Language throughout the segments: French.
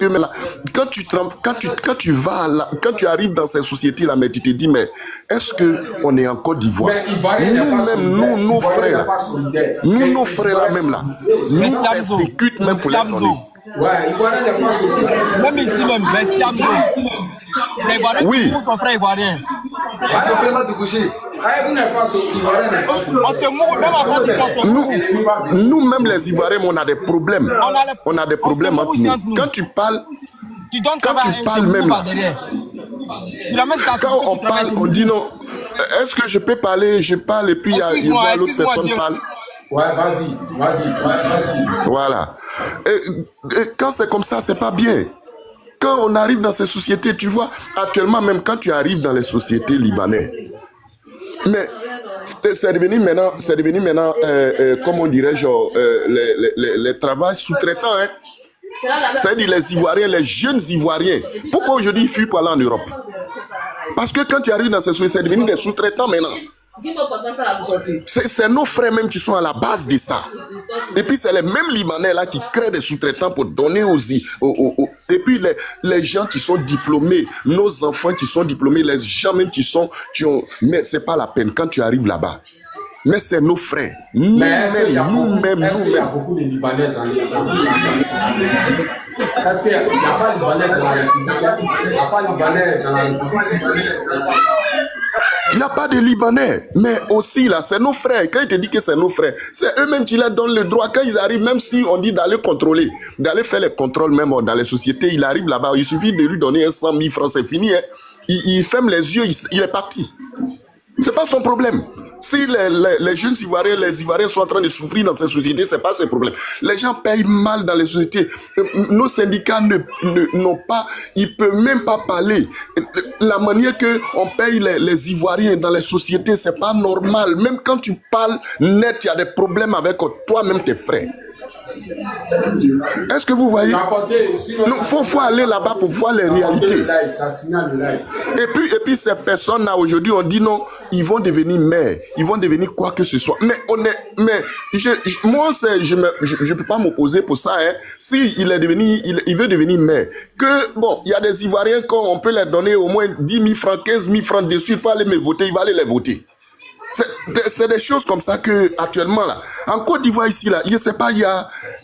que mais là, quand tu arrives dans ces sociétés-là, mais tu te dis, mais est-ce qu'on est en Côte d'Ivoire? Nous, nos frères là, nos frères là même là, nous persécutent même pour les donner. Ouais, Ivoirien n'est pas solidaire. Même ici même, mais Siamzo. Les Ivoiriens qui sont frères Ivoiriens. On se moque même avant de faire nous-mêmes les Ivoiriens, on a des problèmes. On a des problèmes entre nous. Quand tu parles, même là, quand on parle, on dit non. Est-ce que je peux parler? Je parle et puis il y a l'autre personne qui parle. Ouais, vas-y. Voilà. Et quand c'est comme ça, c'est pas bien. Quand on arrive dans ces sociétés, tu vois, actuellement, même quand tu arrives dans les sociétés libanaises, mais c'est devenu maintenant, comment dirais-je, les travails sous-traitants. Hein. C'est-à-dire les Ivoiriens, les jeunes Ivoiriens. Pourquoi aujourd'hui ils fuient pour aller en Europe? Parce que quand tu arrives dans ces sociétés, c'est devenu des sous-traitants maintenant. C'est nos frères même qui sont à la base de ça. Et puis c'est les mêmes Libanais là qui créent des sous-traitants pour donner et puis les gens qui sont diplômés, nos enfants qui sont diplômés, les gens même qui ont... Mais c'est pas la peine quand tu arrives là-bas. Mais c'est nos frères. Est-ce qu'il y a beaucoup de Libanais dans les... Est-ce qu'il n'y a pas de Libanais dans la République? Il n'y a pas de Libanais dans la République? Il n'y a pas de Libanais, mais aussi là, c'est nos frères. Quand il te dit que c'est nos frères, c'est eux-mêmes qui leur donnent le droit. Quand ils arrivent, même si on dit d'aller contrôler, d'aller faire les contrôles même dans les sociétés, il arrive là-bas, il suffit de lui donner 100 000 francs, c'est fini. Hein. Il ferme les yeux, il est parti. C'est pas son problème. Si les jeunes Ivoiriens, les Ivoiriens sont en train de souffrir dans ces sociétés, c'est pas ses problèmes. Les gens payent mal dans les sociétés. Nos syndicats n'ont pas, ils peuvent même pas parler. La manière que on paye les Ivoiriens dans les sociétés, c'est pas normal. Même quand tu parles net, il y a des problèmes avec toi-même tes frères. Est-ce que vous voyez? Il faut aller là-bas pour voir les réalités. Et puis ces personnes-là aujourd'hui, on dit non, ils vont devenir maires, ils vont devenir quoi que ce soit. Mais moi, je ne peux pas m'opposer pour ça. Hein. Si il veut devenir maire, que bon, il y a des Ivoiriens qu'on peut leur donner au moins 10 000 francs, 15 000 francs dessus, il faut aller me voter, il va aller les voter. C'est des choses comme ça que actuellement là, en Côte d'Ivoire ici là, je sais pas,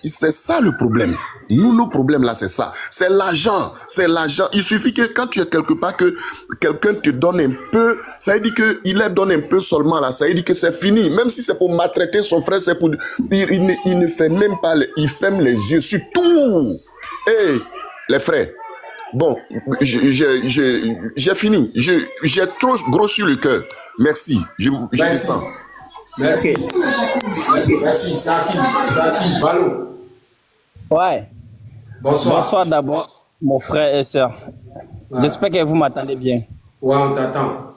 c'est ça le problème. Nos problèmes là, c'est ça. C'est l'argent, c'est l'argent. Il suffit que quand tu es quelque part que quelqu'un te donne un peu, ça veut dire que il leur donne un peu seulement là, ça veut dire que c'est fini. Même si c'est pour maltraiter son frère, c'est pour il ne fait même pas, il ferme les yeux sur tout. Hey, les frères. Bon, j'ai fini. J'ai trop gros sur le cœur. Merci. Je descends. Merci. Merci. Saki. Balo. Ouais. Bonsoir. Bonsoir d'abord, mon frère et soeur. Ouais. J'espère que vous m'entendez bien. Ouais, on t'attend.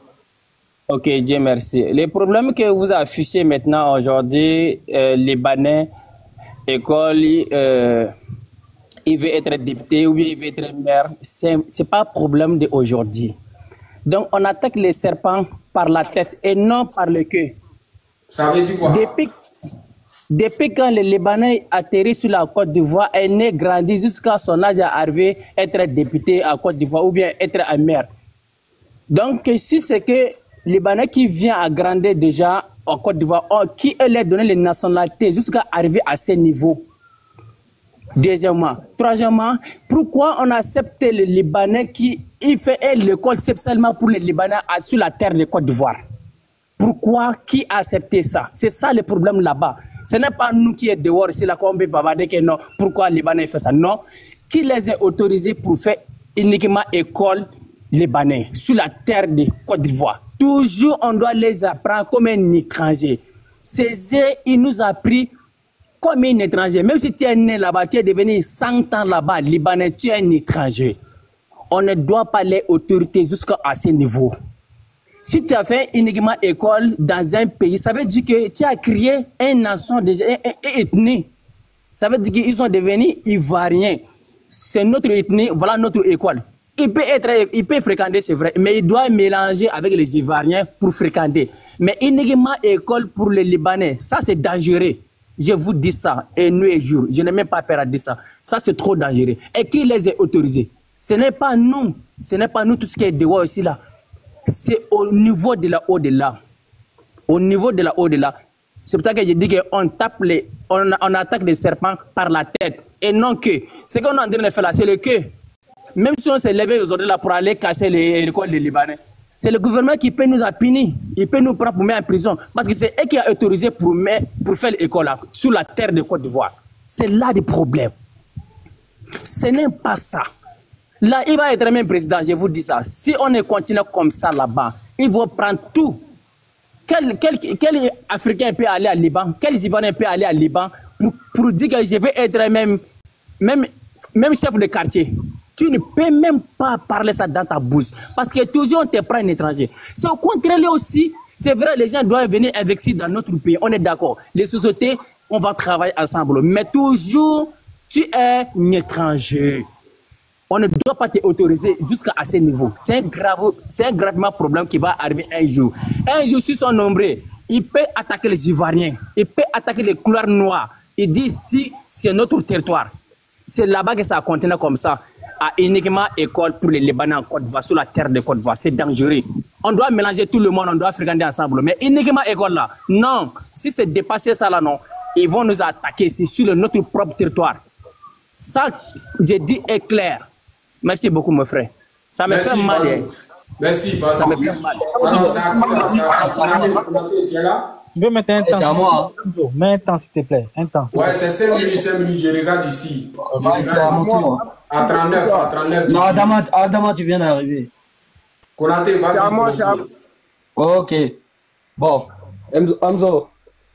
Ok, Dieu merci. Les problèmes que vous affichez maintenant aujourd'hui, Libanais, école, il veut être député ou il veut être maire, c'est pas un problème d'aujourd'hui. Donc, on attaque les serpents par la tête et non par le queue. Ça veut dire quoi? Depuis quand le Libanais atterrit sur la Côte d'Ivoire, est né, grandi jusqu'à son âge à arriver être député à Côte d'Ivoire ou bien être un maire. Donc, si c'est que le Libanais qui vient à grandir déjà en Côte d'Ivoire, qui leur donne les nationalités jusqu'à arriver à ce niveau? Deuxièmement. Troisièmement, pourquoi on accepte le Libanais qui fait l'école spécialement pour les Libanais sur la terre de Côte d'Ivoire? Pourquoi? Qui a accepté ça? C'est ça le problème là-bas. Ce n'est pas nous qui sommes dehors ici, là, qu'on peut bavarder que non. Pourquoi les Libanais fait ça? Non. Qui les a autorisés pour faire uniquement école libanais sur la terre de Côte d'Ivoire? Toujours, on doit les apprendre comme un étranger. Césaire, il nous a pris comme un étranger. Même si tu es né là-bas, tu es devenu 100 ans là-bas, Libanais, tu es un étranger. On ne doit pas les autoriser jusqu'à ce niveau. Si tu as fait uniquement école dans un pays, ça veut dire que tu as créé une nation, déjà, une ethnie. Ça veut dire qu'ils sont devenus Ivoiriens. C'est notre ethnie, voilà notre école. Il peut fréquenter, c'est vrai, mais il doit mélanger avec les Ivoiriens pour fréquenter. Mais uniquement école pour les Libanais, ça c'est dangereux. Je vous dis ça, et nuit et jour. Je n'ai même pas peur à dire ça. Ça, c'est trop dangereux. Et qui les a autorisés? Ce n'est pas nous. Ce n'est pas nous tout ce qui est dehors ici là. C'est au niveau de la au-delà. Au niveau de la au-delà. C'est pour ça que je dis qu'on attaque les serpents par la tête. Et non que. Ce qu'on est en train de faire là, c'est le que. Même si on s'est levé aujourd'hui là pour aller casser les Libanais, c'est le gouvernement qui peut nous punir. Il peut nous prendre pour mettre en prison. Parce que c'est eux qui a autorisé pour faire l'école là, sur la terre de Côte d'Ivoire. C'est là le problème. Ce n'est pas ça. Là, il va être même président, je vous dis ça. Si on continue comme ça là-bas, ils vont prendre tout. Quel Africain peut aller à Liban? Quel Ivoirien peut aller à Liban pour dire que je vais être même chef de quartier? Tu ne peux même pas parler ça dans ta bouche. Parce que toujours on te prend un étranger. C'est au contraire aussi. C'est vrai, les gens doivent venir investir dans notre pays. On est d'accord. Les sociétés, on va travailler ensemble. Mais toujours, tu es un étranger. On ne doit pas t'autoriser jusqu'à ce niveau. C'est un gravement problème qui va arriver un jour. Un jour, s'ils sont nombreux, il peut attaquer les Ivoiriens, il peut attaquer les couleurs noires. Il dit si c'est notre territoire. C'est là-bas que ça continue comme ça. À uniquement école pour les Libanais en Côte d'Ivoire, sur la terre de Côte d'Ivoire. C'est dangereux. On doit mélanger tout le monde, on doit fréquenter ensemble. Mais uniquement école là, non. Si c'est dépassé ça là, non. Ils vont nous attaquer ici sur notre propre territoire. Ça, j'ai dit, est clair. Merci beaucoup, mon frère. Ça me fait mal. Hein. Merci, Ballon. Ça me fait mal. Tu es là? Tu veux mettre un temps? C'est à moi. Mets un temps, s'il te plaît. Un temps. Ouais, c'est 5 minutes, 5 minutes. Je regarde ici. À 39, à 39. Non, Adama, tu viens d'arriver. Konaté, vas-y. C'est à moi, Ok. Bon, Hamzo.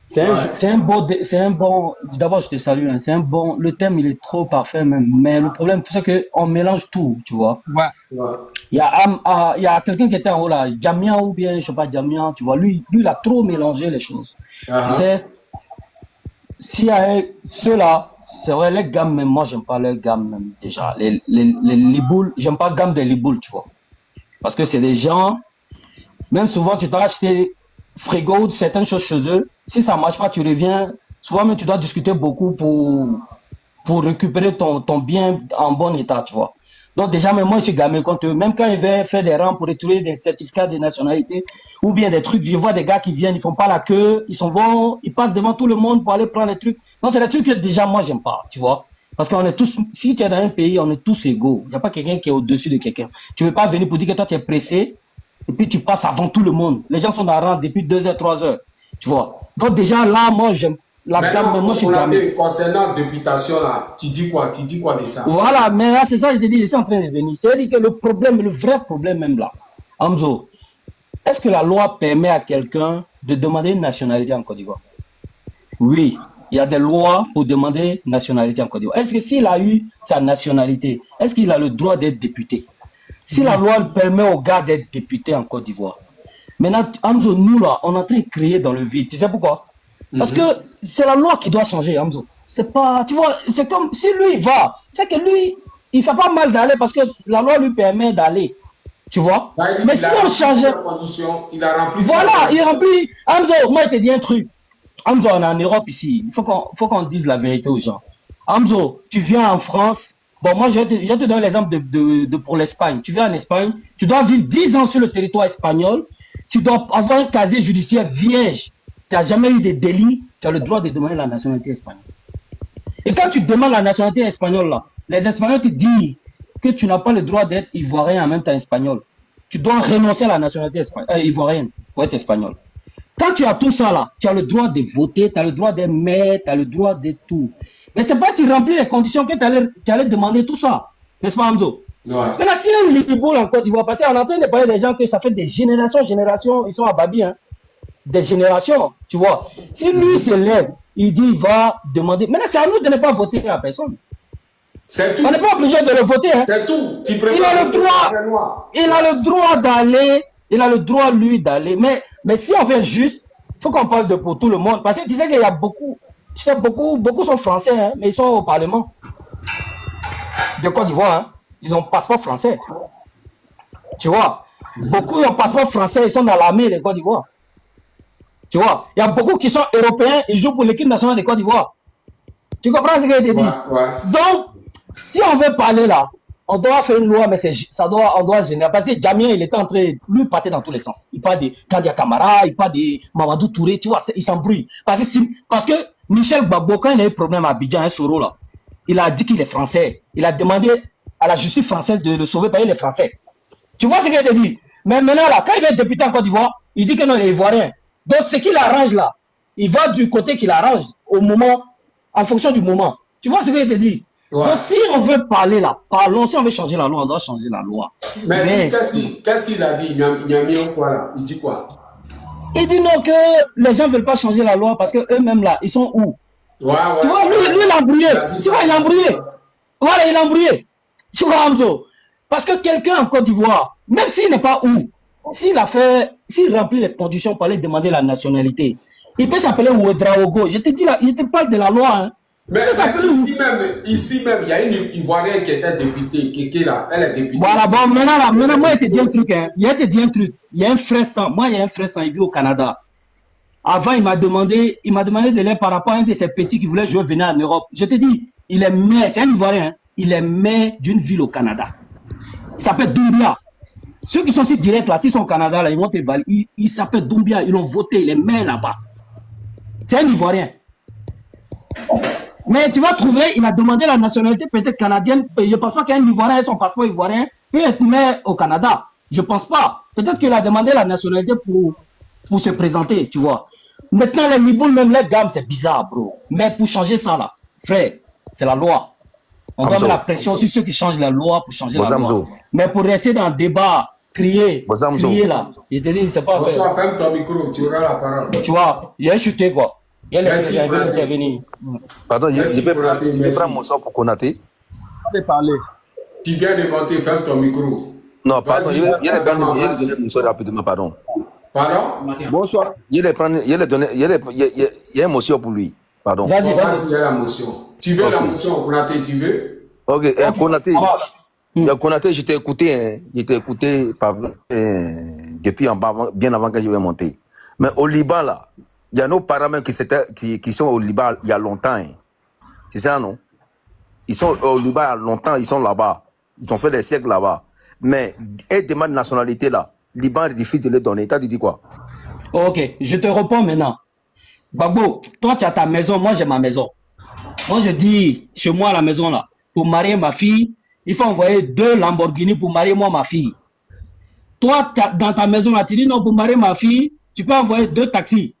C'est un bon. D'abord, je te salue. Hein, c'est un bon. Le thème, il est trop parfait même. Mais le problème, c'est qu'on mélange tout, tu vois. Ouais. Il y a quelqu'un qui était en haut là, Jamian ou bien, je sais pas, Jamian, tu vois. Lui, il a trop mélangé les choses. Tu sais, s'il y a ceux-là, c'est vrai, les gammes, même moi, j'aime pas les gammes, même déjà. Les liboules, j'aime pas la gamme des liboules, tu vois. Parce que c'est des gens, même souvent, tu dois acheter frigo, certaines choses chez eux. Si ça marche pas, tu reviens. Souvent, même, tu dois discuter beaucoup pour récupérer ton bien en bon état, tu vois. Donc, déjà, même moi, je suis gamé contre eux. Même quand ils viennent faire des rangs pour retrouver des certificats de nationalité ou bien des trucs, je vois des gars qui viennent, ils font pas la queue, ils passent devant tout le monde pour aller prendre les trucs. Non, c'est des trucs que déjà, moi, j'aime pas, tu vois. Parce qu'on est tous, si tu es dans un pays, on est tous égaux. Il n'y a pas quelqu'un qui est au-dessus de quelqu'un. Tu ne veux pas venir pour dire que toi, tu es pressé et puis tu passes avant tout le monde. Les gens sont dans la rang depuis 2 heures, 3 heures. Tu vois. Donc, déjà, là, moi, j'aime. La gamme, moi, je suis gamé. Concernant la députation, là, tu dis quoi de ça? Voilà, mais là, c'est ça, je te dis, je suis en train de venir. C'est-à-dire que le problème, le vrai problème même là, Hamzo, est-ce que la loi permet à quelqu'un de demander une nationalité en Côte d'Ivoire? Oui, il y a des lois pour demander une nationalité en Côte d'Ivoire. Est-ce que s'il a eu sa nationalité, est-ce qu'il a le droit d'être député? Si la loi permet aux gars d'être députés en Côte d'Ivoire. Maintenant, Hamzo, nous là, on est en train de créer dans le vide. Tu sais pourquoi? Parce que c'est la loi qui doit changer, Hamzo. C'est pas, tu vois, c'est comme si lui il va, c'est que lui, il fait pas mal d'aller parce que la loi lui permet d'aller, tu vois. Mais si on changeait, il a rempli. Voilà, il remplit. Hamzo, moi je te dis un truc. Hamzo, on est en Europe ici. Il faut qu'on dise la vérité aux gens. Hamzo, tu viens en France. Bon, moi je vais te donner l'exemple pour l'Espagne. Tu viens en Espagne, tu dois vivre 10 ans sur le territoire espagnol. Tu dois avoir un casier judiciaire vierge. Tu n'as jamais eu de délit, tu as le droit de demander la nationalité espagnole. Et quand tu demandes la nationalité espagnole, là, les Espagnols te disent que tu n'as pas le droit d'être ivoirien en même temps espagnol. Tu dois renoncer à la nationalité ivoirienne pour être espagnol. Quand tu as tout ça là, tu as le droit de voter, tu as le droit d'être maire, tu as le droit de tout. Mais c'est pas que tu remplis les conditions que tu allais demander tout ça. N'est-ce pas, Hamzo? Ouais. Maintenant, si un liboule en Côte d'Ivoire, parce qu'on est en train de parler des gens que ça fait des générations, ils sont à Babi, hein. Des générations, tu vois. Si lui se lève, il dit il va demander. Maintenant, c'est à nous de ne pas voter à personne. C'est tout. On n'est pas obligé de le voter. Hein. C'est tout. Il a le droit d'aller. Il a le droit, lui, d'aller. Mais si on fait juste, il faut qu'on parle pour tout le monde. Parce que tu sais qu'il y a beaucoup. Tu sais, beaucoup sont français, hein, mais ils sont au Parlement de Côte d'Ivoire. Hein. Ils ont passeport français. Tu vois. Beaucoup ont passeport français, ils sont dans l'armée de Côte d'Ivoire. Tu vois, il y a beaucoup qui sont européens, ils jouent pour l'équipe nationale de Côte d'Ivoire. Tu comprends ce que je te dis? Donc, si on veut parler là, on doit faire une loi, mais on doit générer. Parce que Jamien, il était en train, lui, il partait dans tous les sens. Il parle de Kandia Kamara, il parle de Mamadou Touré, tu vois, il s'embrouille. Parce que Michel Gbagbo, quand il a eu problème à Abidjan, un Soro là, il a dit qu'il est français. Il a demandé à la justice française de le sauver parce qu'il est français. Tu vois ce que je te dis? Mais maintenant là, quand il est député en Côte d'Ivoire, il dit que non, il est ivoirien. Donc ce qu'il arrange là, il va du côté qu'il arrange au moment, en fonction du moment. Tu vois ce que je te dis? Donc si on veut parler là, parlons. Si on veut changer la loi, on doit changer la loi. Mais qu'est-ce qu'il a dit? Il a mis un quoi là? Il dit quoi? Il dit non, que les gens ne veulent pas changer la loi parce qu'eux-mêmes là, ils sont où? Tu vois, lui il a embrouillé. Tu vois, il a embrouillé. Voilà, il a embrouillé. Tu vois, Hamzo. Parce que quelqu'un en Côte d'Ivoire, même s'il n'est pas où, s'il remplit les conditions pour aller demander la nationalité, il peut s'appeler Ouedraogo. Je te dis là, je te parle de la loi. Hein. Mais ici même, il y a une Ivoirienne qui était députée, qui est là, elle est députée. Voilà, bon, maintenant, moi, je te dis un truc, hein. Il y a un frère sang, moi, il y a un frère sang, il vit au Canada. Avant, il m'a demandé de l'aide par rapport à un de ses petits qui voulait jouer, venir en Europe. Je te dis, il est maire, c'est un Ivoirien, hein. Il est maire d'une ville au Canada. Il s'appelle Doumbia. Ceux qui sont si directs là, s'ils sont au Canada, là, ils vont te valider. Il s'appelle Doumbia, ils l'ont voté, il est maire là-bas. C'est un Ivoirien. Mais tu vas trouver, il a demandé la nationalité peut-être canadienne. Je ne pense pas qu'un Ivoirien ait son passeport ivoirien peut être maire au Canada. Je ne pense pas. Peut-être qu'il a demandé la nationalité pour se présenter, tu vois. Maintenant, les Liboul, même les gammes, c'est bizarre, bro. Mais pour changer ça, là, frère, c'est la loi. On donne la pression sur ceux qui changent la loi pour changer la loi. Mais pour rester dans le débat, crier là, je te dis, c'est pas vrai. Bonsoir, ferme ton micro, tu auras la parole. Tu vois, il a chuté, quoi. Il y a les intervenir. Pardon, je vais prendre mon sort pour Konaté. Tu viens de monter, ferme ton micro. Non, pardon, il y donner mon sort rapidement, pardon. Pardon? Bonsoir. Il y a une motion pour lui. Pardon. Vas-y, il y a la motion. Tu veux la motion, Konaté, tu veux? Ok, Konaté. Konaté, je t'ai écouté depuis en bas, bien avant que je vais monter. Mais au Liban, là, il y a nos parents qui sont au Liban il y a longtemps. Hein. C'est ça, non? Ils sont au Liban il y a longtemps, ils sont là-bas. Ils ont fait des siècles là-bas. Mais ils demandent nationalité là. Liban refuse de les donner. T'as dit quoi? Ok, je te réponds maintenant. Gbagbo, toi tu as ta maison, moi j'ai ma maison. Moi je dis, chez moi à la maison là, pour marier ma fille, il faut envoyer 2 Lamborghini pour marier moi ma fille. Toi, dans ta maison là, tu dis non, pour marier ma fille, tu peux envoyer 2 taxis.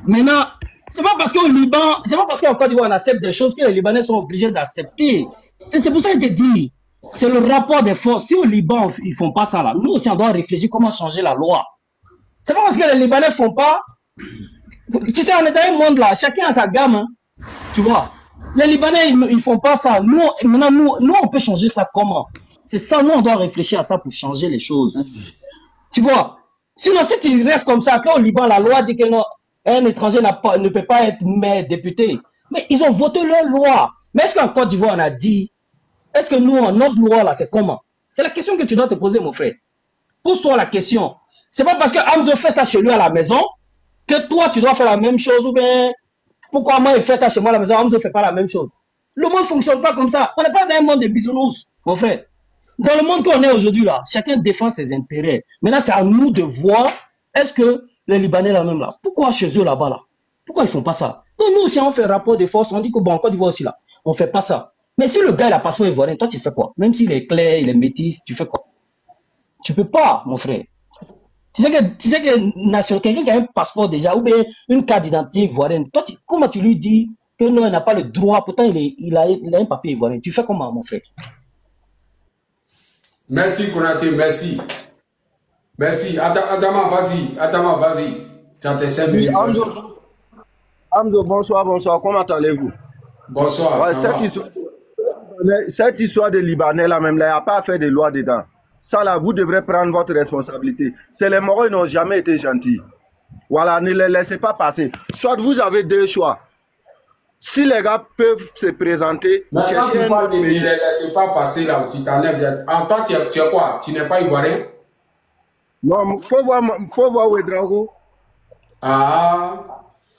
Maintenant, c'est pas parce qu'au Liban, c'est pas parce qu'en Côte d'Ivoire on accepte des choses que les Libanais sont obligés d'accepter. C'est pour ça que je te dis, c'est le rapport des forces. Si au Liban ils font pas ça là, nous aussi on doit réfléchir comment changer la loi. C'est pas parce que les Libanais font pas. Tu sais, on est dans un monde là, chacun a sa gamme, hein, tu vois. Les Libanais ils font pas ça. Nous on peut changer ça comment? C'est ça, nous on doit réfléchir à ça pour changer les choses. Tu vois. Sinon si tu restes comme ça, qu'au Liban la loi dit que non, un étranger ne peut pas être maire, député. Mais ils ont voté leur loi. Mais est-ce qu'en Côte d'Ivoire on a dit, est-ce que nous, notre loi là, c'est comment? C'est la question que tu dois te poser, mon frère. Pose-toi la question. C'est pas parce que Hamzo fait ça chez lui à la maison que toi tu dois faire la même chose, ou bien pourquoi moi il fait ça chez moi à la maison, Hamzo fait pas la même chose. Le monde ne fonctionne pas comme ça. On n'est pas dans un monde de bisounours, mon frère. Dans le monde qu'on est aujourd'hui là, chacun défend ses intérêts. Maintenant, c'est à nous de voir, est-ce que les Libanais là même là, pourquoi chez eux là-bas là, pourquoi ils font pas ça? Donc nous aussi on fait rapport de force, on dit que bon, en Côte d'Ivoire aussi là, on fait pas ça. Mais si le gars il a passeport ivoirien, toi tu fais quoi? Même s'il est clair, il est métis, tu fais quoi? Tu peux pas, mon frère. Tu sais que quelqu'un qui a un passeport déjà, ou bien une carte d'identité ivoirienne, toi comment tu lui dis que non, il n'a pas le droit, pourtant il a un papier ivoirien? Tu fais comment, mon frère? Merci Konaté, merci. Merci. Adama, vas-y. Tu as tes 5 minutes. Hamzo, bonsoir. Comment allez-vous? Bonsoir. Ouais, cette histoire de Libanais là même, il n'y a pas à faire de loi dedans. Ça là, vous devrez prendre votre responsabilité. C'est les Marocains, ils n'ont jamais été gentils. Voilà, ne les laissez pas passer. Soit vous avez 2 choix. Si les gars peuvent se présenter, mais quand tu parles de ne les laissez pas passer là où tu t'enlèves, en toi tu es quoi? Tu n'es pas ivoirien? Non, faut voir Ouedraogo. Ah,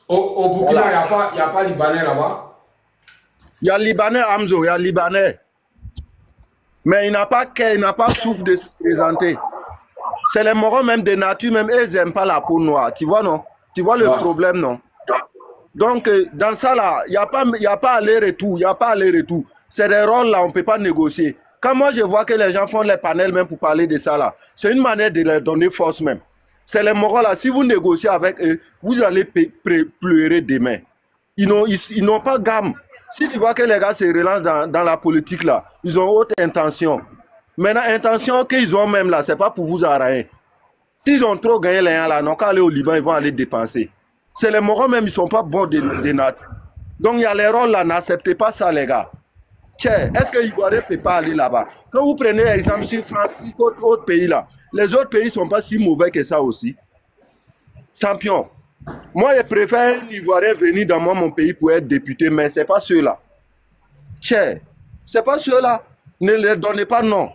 au Burkina, il n'y a pas Libanais là-bas? Il y a Libanais, Hamzo, il y a Libanais. Mais il n'a pas souffle de se présenter. C'est les morons même de nature, même eux, ils n'aiment pas la peau noire. Tu vois, non? Tu vois le problème, non? Donc, dans ça, là, il n'y a pas aller-retour. Il n'y a pas aller-retour. C'est des rôles, là, on ne peut pas négocier. Quand moi, je vois que les gens font les panels même pour parler de ça, là, c'est une manière de leur donner force même. C'est les morons, là. Si vous négociez avec eux, vous allez pleurer demain. Ils n'ont pas gamme. Si tu vois que les gars se relancent dans la politique, là, ils ont haute intention. Maintenant, intention qu'ils ont même là, c'est pas pour vous arranger. S'ils ont trop gagné les gens là, non, quand aller au Liban, ils vont aller dépenser. C'est les morons même, ils sont pas bons de nature. Donc il y a les rôles là, n'acceptez pas ça les gars. Tiens, est-ce que l'Ivoirien ne peut pas aller là-bas? Quand vous prenez l'exemple sur France, sur d'autres pays là, les autres pays ne sont pas si mauvais que ça aussi. Champion. Moi, je préfère l'Ivoirien venir dans mon pays pour être député, mais ce n'est pas ceux-là. Tiens, ce n'est pas ceux-là. Ne leur donnez pas non.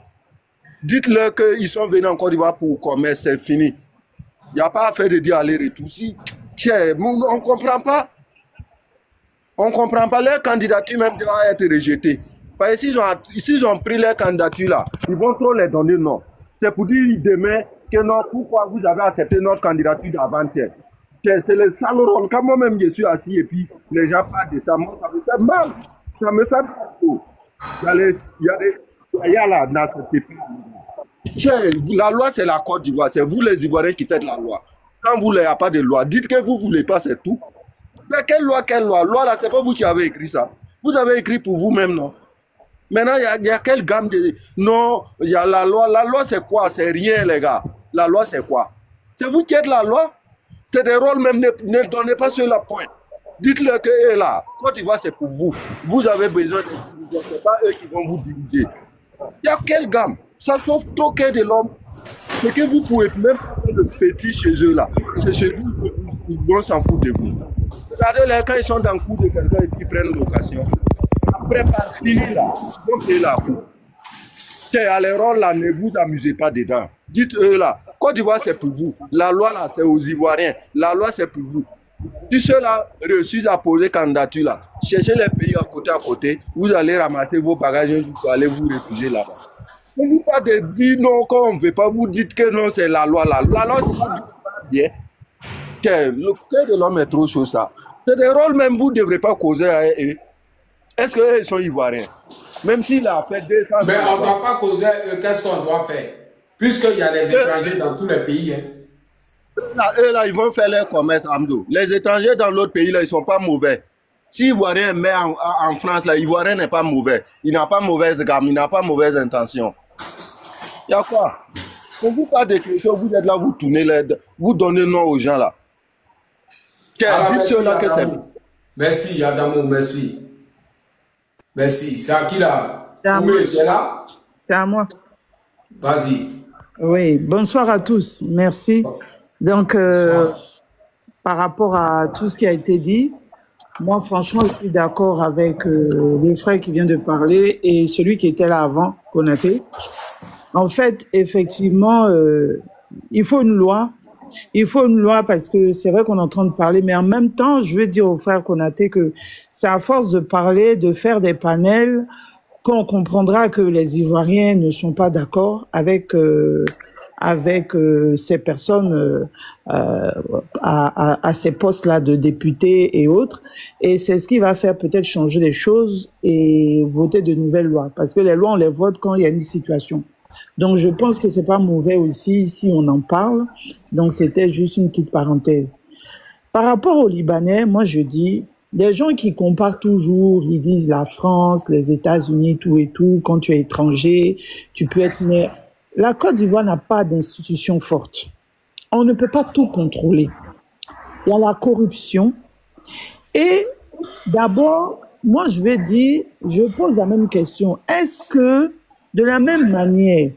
Dites-leur qu'ils sont venus en Côte d'Ivoire pour commerce, c'est fini. Il n'y a pas à faire de dire aller-retour. Si, tiens, on ne comprend pas. On ne comprend pas. Leur candidature même doit être rejetée. Parce que s'ils ont pris leur candidature là, ils vont trop les donner non. C'est pour dire demain que non, pourquoi vous avez accepté notre candidature d'avant-hier. C'est le sale rôle. Quand moi-même je suis assis et puis les gens parlent de ça, moi ça me fait mal. Ça me fait mal. Il y a là, dans ce pays. La loi, c'est la Côte d'Ivoire. C'est vous les Ivoiriens qui faites la loi. Quand vous n'avez pas de loi, dites que vous ne voulez pas, c'est tout. Mais quelle loi, quelle loi? Loi là, c'est pas vous qui avez écrit ça. Vous avez écrit pour vous-même, non? Maintenant, il y a quelle gamme de... Non, il y a la loi. La loi, c'est quoi? C'est rien, les gars. La loi, c'est quoi? C'est vous qui êtes la loi? C'est des rôles même, ne donnez pas sur la pointe. Dites-leur que là, Côte d'Ivoire, c'est pour vous. Vous avez besoin de vous. Ce n'est pas eux qui vont vous diriger. Il y a quelle gamme? Ça chauffe trop que de l'homme. C'est que vous pouvez même pas faire le petit chez eux là. C'est chez vous, ils vont s'en foutre de vous. Regardez-les quand ils sont dans le coup de quelqu'un et qu'ils prennent l'occasion. Après, par fini là, ils vont payer la cour. C'est à les rôles là, ne vous amusez pas dedans. Dites-eux là, Côte d'Ivoire c'est pour vous. La loi là, c'est aux Ivoiriens. La loi c'est pour vous. Si ceux-là réussissent à poser candidature là, cherchez les pays à côté, vous allez ramasser vos bagages pour aller vous réfugier là-bas. Ne vous pas de dire non, quand on ne veut pas, vous dites que non, c'est la loi là. La loi c'est bien. Le cœur de l'homme est trop chaud ça. C'est des rôles même, vous ne devrez pas causer à eux. Est-ce qu'eux sont Ivoiriens? Même s'il a fait 200 ans. Mais on ne doit pas causer, qu'est-ce qu'on doit faire? Puisqu'il y a des étrangers dans tous les pays. Hein. Eux là, ils vont faire leur commerce, Hamzo. Les étrangers dans l'autre pays là, ils ne sont pas mauvais. Si Ivoirien met en France là, Ivoirien n'est pas mauvais. Il n'a pas mauvaise gamme, il n'a pas mauvaise intention. Il y a quoi? Quand vous parlez de quelque chose, vous êtes là, vous tournez, vous donnez nom aux gens là. Merci, Adamo, merci. Merci. C'est à qui là? Oui, tu es là? C'est à moi. Vas-y. Oui, bonsoir à tous. Merci. Donc, par rapport à tout ce qui a été dit, moi, franchement, je suis d'accord avec le frère qui vient de parler et celui qui était là avant, Konaté. En fait, effectivement, il faut une loi. Il faut une loi parce que c'est vrai qu'on est en train de parler, mais en même temps, je veux dire au frère Konaté que c'est à force de parler, de faire des panels, qu'on comprendra que les Ivoiriens ne sont pas d'accord avec ces personnes à ces postes-là de députés et autres. Et c'est ce qui va faire peut-être changer les choses et voter de nouvelles lois. Parce que les lois, on les vote quand il y a une situation. Donc, je pense que c'est pas mauvais aussi si on en parle. Donc, c'était juste une petite parenthèse. Par rapport aux Libanais, moi, je dis, les gens qui comparent toujours, ils disent la France, les États-Unis, tout et tout, quand tu es étranger, tu peux être né. La Côte d'Ivoire n'a pas d'institution forte. On ne peut pas tout contrôler. Il y a la corruption. Et d'abord, moi, je vais dire, je pose la même question. Est-ce que, de la même manière,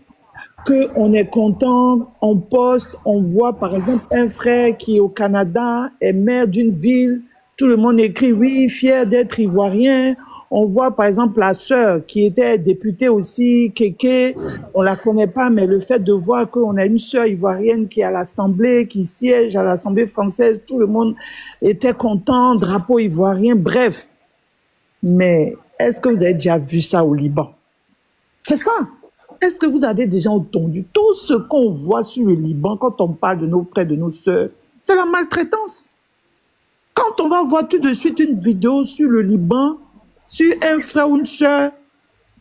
qu'on est content, on poste, on voit par exemple un frère qui est au Canada, est maire d'une ville, tout le monde écrit oui, fier d'être ivoirien, On voit par exemple la sœur qui était députée aussi, Kéké, on la connaît pas, mais le fait de voir qu'on a une sœur ivoirienne qui est à l'Assemblée, qui siège à l'Assemblée française, tout le monde était content, drapeau ivoirien, bref. Mais est-ce que vous avez déjà vu ça au Liban? C'est ça. Est-ce que vous avez déjà entendu tout ce qu'on voit sur le Liban quand on parle de nos frères, de nos sœurs? C'est la maltraitance. Quand on va voir tout de suite une vidéo sur le Liban, sur un frère ou une sœur,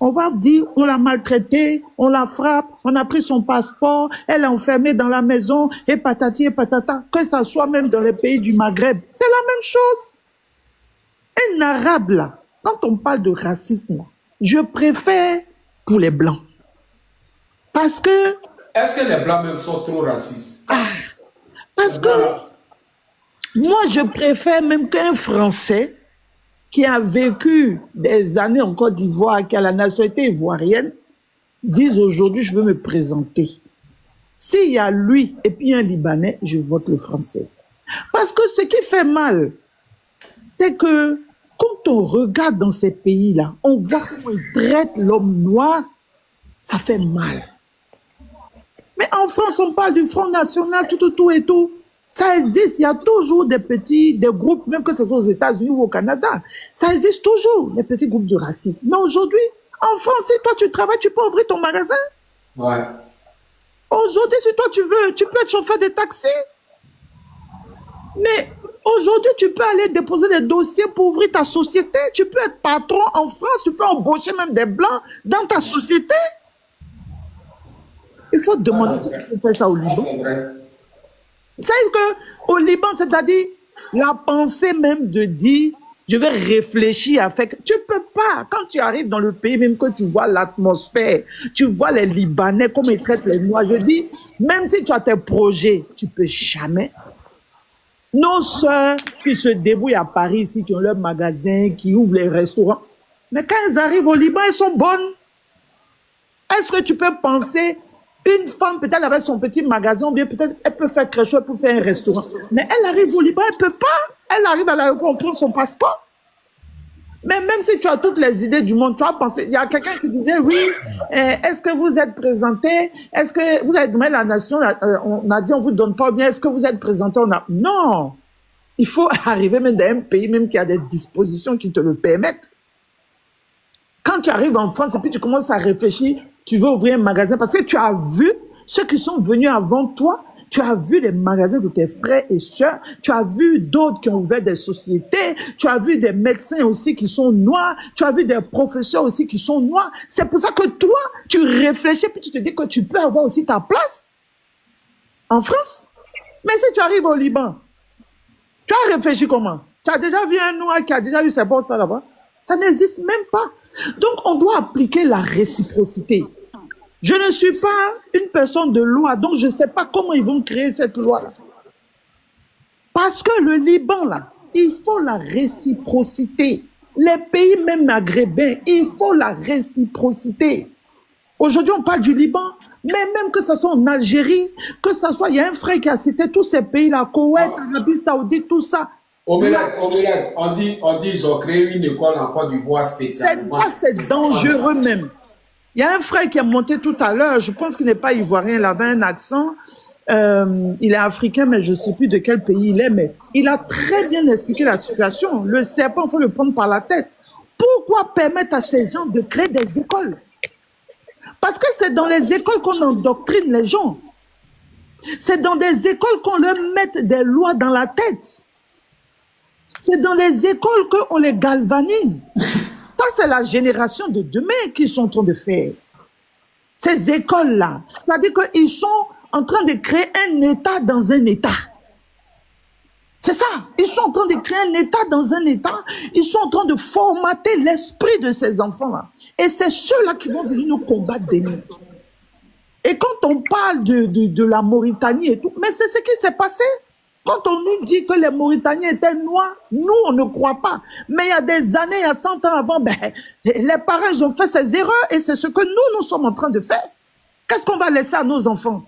on va dire on l'a maltraité, on la frappe, on a pris son passeport, elle est enfermée dans la maison, et patati et patata, que ça soit même dans les pays du Maghreb. C'est la même chose. Un arabe là, quand on parle de racisme, je préfère pour les blancs. Parce que... Est-ce que les blancs même sont trop racistes? Parce que moi, je préfère même qu'un Français qui a vécu des années en Côte d'Ivoire, qui a la nationalité ivoirienne, dise aujourd'hui, je veux me présenter. S'il y a lui et puis un Libanais, je vote le Français. Parce que ce qui fait mal, c'est que quand on regarde dans ces pays-là, on voit comment ils traitent l'homme noir, ça fait mal. Mais en France, on parle du Front National, tout et tout. Ça existe, il y a toujours des groupes, même que ce soit aux États-Unis ou au Canada. Ça existe toujours, les petits groupes de racisme. Mais aujourd'hui, en France, si toi tu travailles, tu peux ouvrir ton magasin. Ouais. Aujourd'hui, si toi tu veux, tu peux être chauffeur de taxi. Mais aujourd'hui, tu peux aller déposer des dossiers pour ouvrir ta société. Tu peux être patron en France, tu peux embaucher même des blancs dans ta société. Il faut demander si tu peux faire ça au Liban. C'est vrai. C'est-à-dire qu'au Liban, c'est-à-dire la pensée même de dire, je vais réfléchir à faire... Tu peux pas. Quand tu arrives dans le pays, même que tu vois l'atmosphère, tu vois les Libanais, comment ils traitent les Noirs, je dis, même si tu as tes projets, tu peux jamais. Nos sœurs qui se débrouillent à Paris ici, qui ont leur magasin, qui ouvrent les restaurants, mais quand elles arrivent au Liban, elles sont bonnes. Est-ce que tu peux penser... Une femme, peut-être avec son petit magasin, ou bien peut-être elle peut faire quelque chose pour faire un restaurant. Mais elle arrive au Liban, elle ne peut pas. Elle arrive à l'aéroport, on prend son passeport. Mais même si tu as toutes les idées du monde, tu as pensé, il y a quelqu'un qui disait, oui, est-ce que vous êtes présenté? Est-ce que vous avez demandé à la nation, on a dit, on ne vous donne pas bien, est-ce que vous êtes présenté? Non. Il faut arriver même dans un pays même qui a des dispositions qui te le permettent. Quand tu arrives en France et puis tu commences à réfléchir, tu veux ouvrir un magasin parce que tu as vu ceux qui sont venus avant toi, tu as vu les magasins de tes frères et sœurs, tu as vu d'autres qui ont ouvert des sociétés, tu as vu des médecins aussi qui sont noirs, tu as vu des professeurs aussi qui sont noirs. C'est pour ça que toi, tu réfléchis puis tu te dis que tu peux avoir aussi ta place en France. Mais si tu arrives au Liban, tu as réfléchi comment? Tu as déjà vu un noir qui a déjà eu ses postes là-bas? Ça n'existe même pas. Donc, on doit appliquer la réciprocité. Je ne suis pas une personne de loi, donc je ne sais pas comment ils vont créer cette loi-là. Parce que le Liban, là, il faut la réciprocité. Les pays même maghrébins, il faut la réciprocité. Aujourd'hui, on parle du Liban, mais même que ce soit en Algérie, que ce soit, il y a un frère qui a cité tous ces pays-là, Koweït, Arabie Saoudite, tout ça. Omelette, on dit ils ont créé une école en Côte d'Ivoire spécialement. C'est dangereux même. Il y a un frère qui est monté tout à l'heure, je pense qu'il n'est pas ivoirien, il avait un accent, il est africain, mais je ne sais plus de quel pays il est, mais il a très bien expliqué la situation. Le serpent, il faut le prendre par la tête. Pourquoi permettre à ces gens de créer des écoles? Parce que c'est dans les écoles qu'on endoctrine les gens. C'est dans des écoles qu'on leur met des lois dans la tête. C'est dans les écoles qu'on les galvanise. Ça, c'est la génération de demain qu'ils sont en train de faire. Ces écoles-là, c'est-à-dire qu'ils sont en train de créer un État dans un État. C'est ça. Ils sont en train de créer un État dans un État. Ils sont en train de formater l'esprit de ces enfants-là. Et c'est ceux-là qui vont venir nous combattre demain. Et quand on parle de la Mauritanie et tout, mais c'est ce qui s'est passé. Quand on nous dit que les Mauritaniens étaient noirs, nous, on ne croit pas. Mais il y a des années, il y a 100 ans avant, ben, les parents, ils ont fait ces erreurs et c'est ce que nous sommes en train de faire. Qu'est-ce qu'on va laisser à nos enfants?